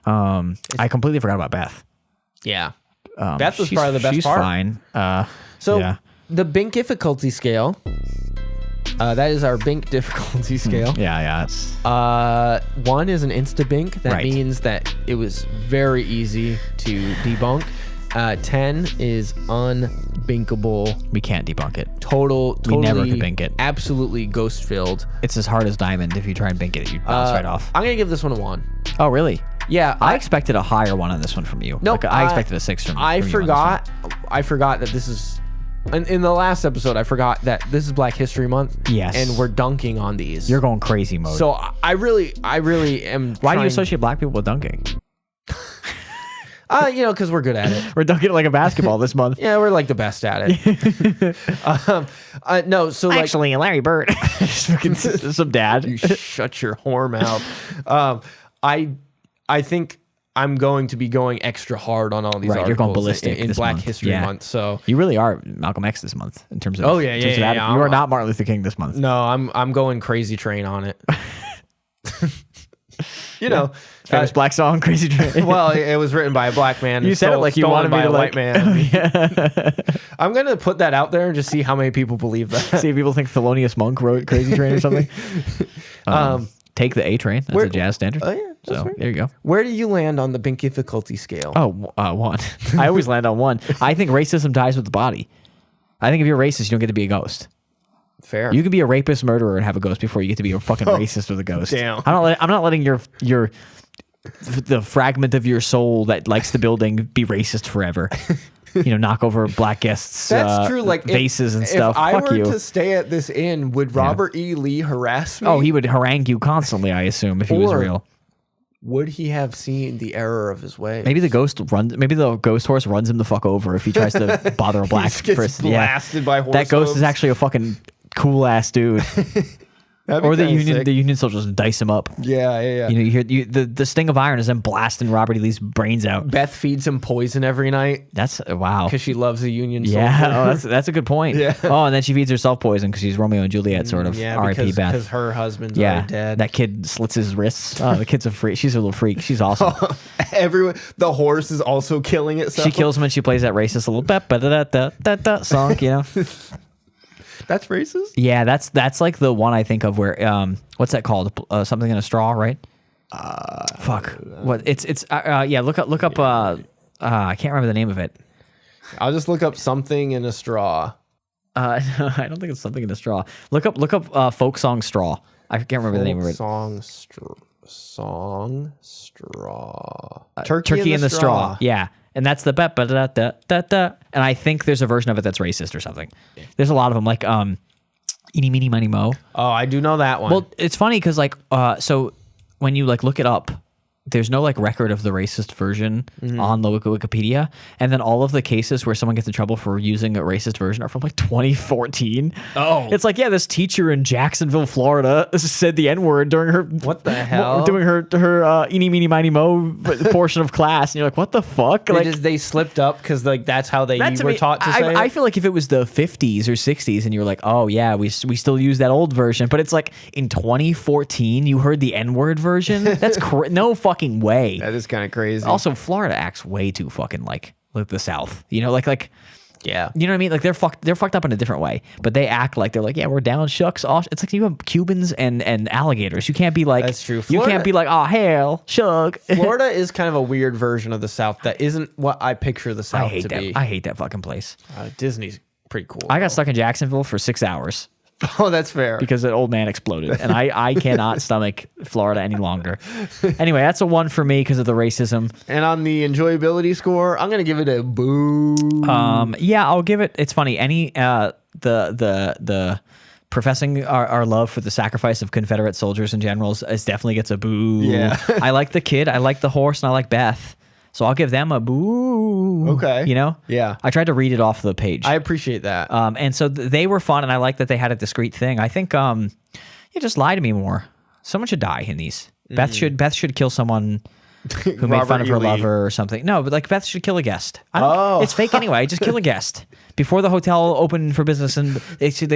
I completely forgot about Beth. Yeah, Beth was She's- probably the best she's part. fine. So yeah. the bink difficulty scale That is our bink difficulty scale. Yeah. It's 1 is an insta bink. That Right. means that it was very easy to debunk. 10 is unbinkable. we can't debunk it. Totally. We never could bink it. Absolutely ghost filled. It's as hard as diamond. If you try and bink it, you bounce right off. I'm gonna give this one a 1. Oh, really? Yeah, I expected a higher one on this one from you. Nope, Like, I expected a 6 from I from you on this one. forgot that this is. In the last episode, I forgot that this is Black History Month. Yes. and we're dunking on these. You're going crazy mode. So I really am. why do you trying- associate black people with dunking? Because we're good at it. We're dunking it like a basketball this month. Yeah, we're like the best at it. No, so like, Actually, Larry Bird. Just fucking some dad. you shut your whore mouth. I think I'm going to be going extra hard on all these Right, articles you're going ballistic in this Black month. History Yeah. Month. So You really are Malcolm X this month in terms of. Oh, yeah, in terms of yeah, attitude. yeah. You are not Martin Luther King this month. no, I'm going crazy train on it. Famous black song, Crazy Train. Well, it was written by a black man. You and said it like you stolen wanted me by to a like. white man. I'm gonna put that out there and just see how many people believe that. See if people think Thelonious Monk wrote Crazy Train or something. Take the A Train. That's where- a jazz standard. Oh, yeah, that's So right. there you go. Where do you land on the bink difficulty scale? Oh, 1. I always land on 1. I think racism dies with the body. I think if you're racist, you don't get to be a ghost. Fair. You could be a rapist, murderer, and have a ghost before you get to be a fucking racist with a ghost. Damn. I'm not letting your the fragment of your soul that likes the building be racist forever. Knock over black guests. That's true. Like vases and stuff. If I Fuck were you. to stay at this inn, would Robert E. Lee harass me? Oh, he would harangue you constantly. I assume if he was Or- real. would he have seen the error of his way? Maybe the ghost horse runs him the fuck over if he tries to bother a black just gets person. blasted by horse That ghost is hooves. actually a fucking cool ass dude. That'd be Or the kinda Union, sick. the Union soldiers dice him up. Yeah. You hear the sting of iron is them blasting Robert E. Lee's brains out. Beth feeds him poison every night That's wow. because she loves the Union Yeah, soldier. that's a good point. Yeah. Oh, and then she feeds herself poison because she's Romeo and Juliet, sort of. Yeah, R.I.P. because Beth. her husband's Yeah, already dead. that kid slits his wrists. Oh, the kid's a freak. She's a little freak. She's awesome. Everyone, the horse is also killing itself. She kills him and she plays that racist little da song. That's racist. Yeah, that's like the one I think of where what's that called? Something in a straw, right? Fuck. What? It's yeah. Look up. I can't remember the name of it. I'll just look up something in a straw. No, I don't think it's something in a straw. Look up folk song straw. I can't remember the name of it. Song straw. Turkey in the straw. Yeah. And that's the da. And I think there's a version of it that's racist or something. There's a lot of them, like eeny meeny miny mo. Oh, I do know that one. Well, it's funny because like so when you like look it up, there's no like record of the racist version on the Wikipedia, and then all of the cases where someone gets in trouble for using a racist version are from like 2014. Oh. It's like, yeah, this teacher in Jacksonville, Florida said the N-word during her What the hell? doing her eeny meeny miny mo portion of class, and you're like, what the fuck? they slipped up because like that's how they That to were me, taught to say I it. feel like if it was the 50s or 60s and you were like, oh yeah, we still use that old version, but it's like in 2014 you heard the N-word version. That's no fucking way. That is kind of crazy. Also, Florida acts way too fucking like the South. Like yeah. you know what I mean? Like they're fucked up in a different way, but they act like they're like, yeah, we're down, shucks. Oh, it's like you have Cubans and alligators. You can't be like, That's true. You Florida- can't be like, oh hell, shuck. Florida is kind of a weird version of the South that isn't what I picture the South I hate to that. be. I hate that fucking place. Disney's pretty cool. I got stuck in Jacksonville for 6 hours. Oh, that's fair. Because an old man exploded, and I cannot stomach Florida any longer. Anyway, that's a 1 for me because of the racism. And on the enjoyability score, I'm gonna give it a boo. Yeah, I'll give it. It's funny. Any the professing our love for the sacrifice of Confederate soldiers and generals is definitely gets a boo. Yeah. I like the kid. I like the horse, and I like Beth. So I'll give them a boo. Okay. Yeah. I tried to read it off the page. I appreciate that. And so they were fun, and I like that they had a discreet thing. I think you just lie to me more. Someone should die in these. Beth should kill someone who made fun of her lover or something. No, but like Beth should kill a guest. It's fake anyway. Just kill a guest before the hotel opened for business and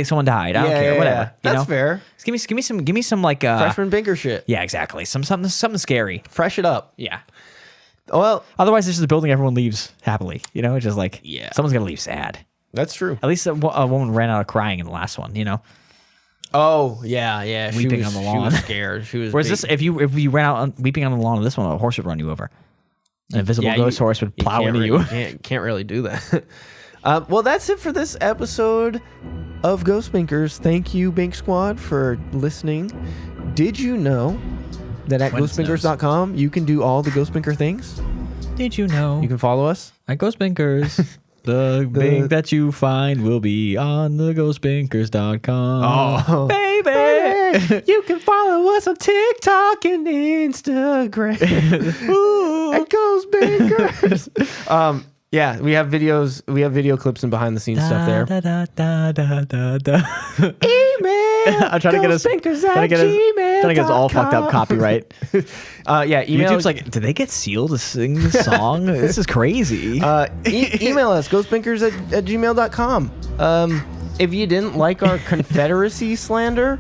someone died. I don't care. Whatever. You That's know? fair. Just give me some like Freshman binker shit. Yeah, exactly. Something scary. Fresh it up. Yeah. Well, Otherwise, this is a building everyone leaves happily. It's just like Yeah. someone's gonna leave sad. that's true. At least a woman ran out of crying in the last one. Oh yeah. She Weeping was, on the She lawn. was scared. She was. Whereas this, if you ran out weeping on the lawn of this one, a horse would run you over. An invisible ghost horse would plow can't into really- you. Can't really do that. Well, that's it for this episode of Ghost Binkers. Thank you, Bink Squad, for listening. Did you know that at When it snows. ghostbinkers.com you can do all the Ghost Binker things? Did you know? You can follow us. At Ghost Binkers, the bink that you find will be on the ghostbinkers.com. Oh, baby. you can follow us on TikTok and Instagram. At Ghost Binkers. Yeah, we have videos. We have video clips and behind the scenes stuff there. Email. I'm trying to get us. Trying to get us all fucked up copyright. Yeah, email. YouTube's like, did they get sealed to sing this song? This is crazy. Email us, ghostbinkers at gmail.com. If you didn't like our Confederacy slander,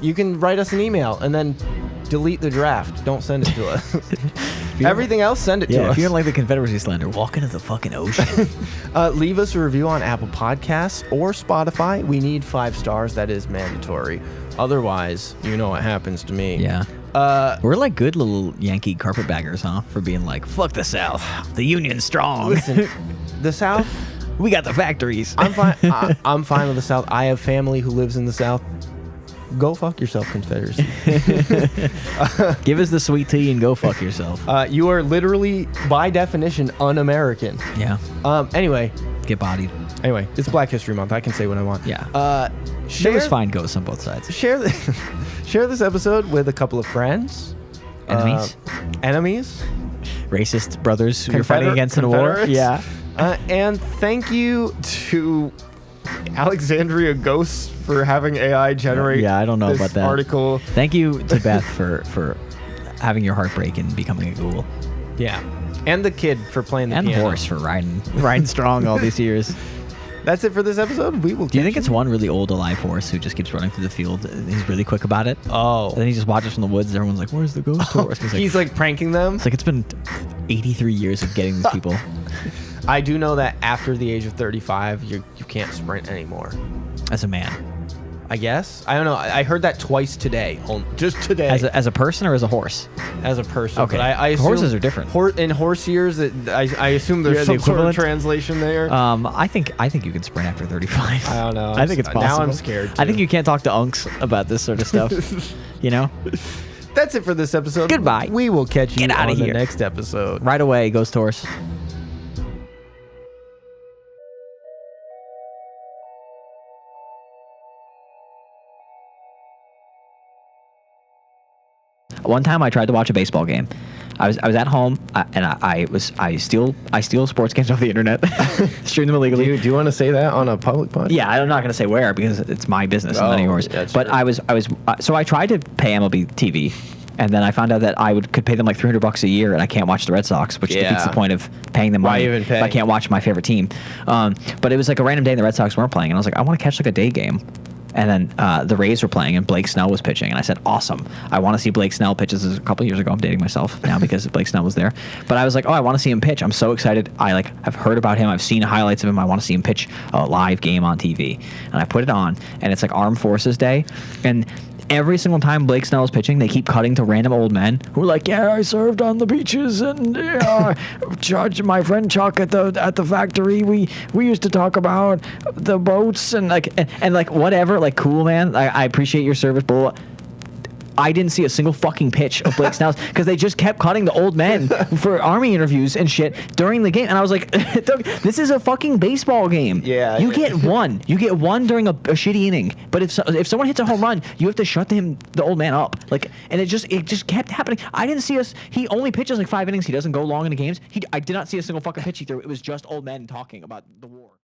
you can write us an email and then delete the draft. Don't send it to us. Everything else, send it to us. If you don't like the Confederacy slander, walk into the fucking ocean. Leave us a review on Apple Podcasts or Spotify. We need 5 stars. That is mandatory. Otherwise, you know what happens to me. Yeah. We're like good little Yankee carpetbaggers, huh? For being like, fuck the South. The Union's strong. Listen, the South, we got the factories. I'm fine. I'm fine with the South. I have family who lives in the South. Go fuck yourself, Confederacy. Give us the sweet tea and go fuck yourself. You are literally, by definition, un-American. Yeah. Anyway, Get bodied. it's Black History Month. I can say what I want. Yeah. There Share, was fine ghosts on both sides. share this episode with a couple of friends. Enemies. Enemies. Racist brothers who you're fighting against in a war. Confederates. Yeah. And thank you to Alexandria Ghosts for having AI generate Yeah, I don't know this about that. article. Thank you to Beth for having your heart break and becoming a ghoul. Yeah. And the kid for playing the And the piano. horse for riding strong all these years. That's it for this episode. We will. Do you think it's one really old alive horse who just keeps running through the field and he's really quick about it? Oh. And then he just watches from the woods. Everyone's like, "Where's the ghost horse?" He's like pranking them. it's like it's been 83 years of getting these people. I do know that after the age of 35, you can't sprint anymore. As a man, I guess. I don't know. I heard that twice today. Just today. as a person or as a horse? As a person. Okay. But I assume Horses are different. In horse years, I assume there's Yeah, the some sort of equivalent. translation there. I think you can sprint after 35. I don't know. I think it's possible. Now I'm scared. I think too. you can't talk to unks about this sort of stuff. You know? That's it for this episode. Goodbye. We will catch you Get outta on the here. next episode. Right away, ghost horse. One time I tried to watch a baseball game. I was at home and I steal sports games off the internet, stream them illegally. Do you want to say that on a public podcast? Yeah, I'm not going to say where because it's my business and none of yours. that's But true. so I tried to pay MLB TV, and then I found out that I could pay them like $300 a year, and I can't watch the Red Sox, which defeats the point of paying them Why money even if pay? I can't watch my favorite team. But it was like a random day, and the Red Sox weren't playing, and I was like, I want to catch like a day game. And then the Rays were playing, and Blake Snell was pitching. And I said, awesome. I want to see Blake Snell pitch. This is a couple years ago. I'm dating myself now because Blake Snell was there. But I was like, oh, I want to see him pitch. I'm so excited. I've heard about him. I've seen highlights of him. I want to see him pitch a live game on TV. And I put it on, and it's like Armed Forces Day. And every single time Blake Snell is pitching, they keep cutting to random old men who are like, yeah, I served on the beaches, and Judge, my friend Chuck at the factory, we used to talk about the boats and like whatever, like, cool, man. I appreciate your service, but I didn't see a single fucking pitch of Blake Snell's because they just kept cutting to old men for army interviews and shit during the game. And I was like, this is a fucking baseball game. Yeah. You get one. You get one during a shitty inning. But if someone hits a home run, you have to shut the old man up. Like, and it just kept happening. I didn't see us. He only pitches like 5 innings. He doesn't go long in the games. I did not see a single fucking pitch he threw. It was just old men talking about the war.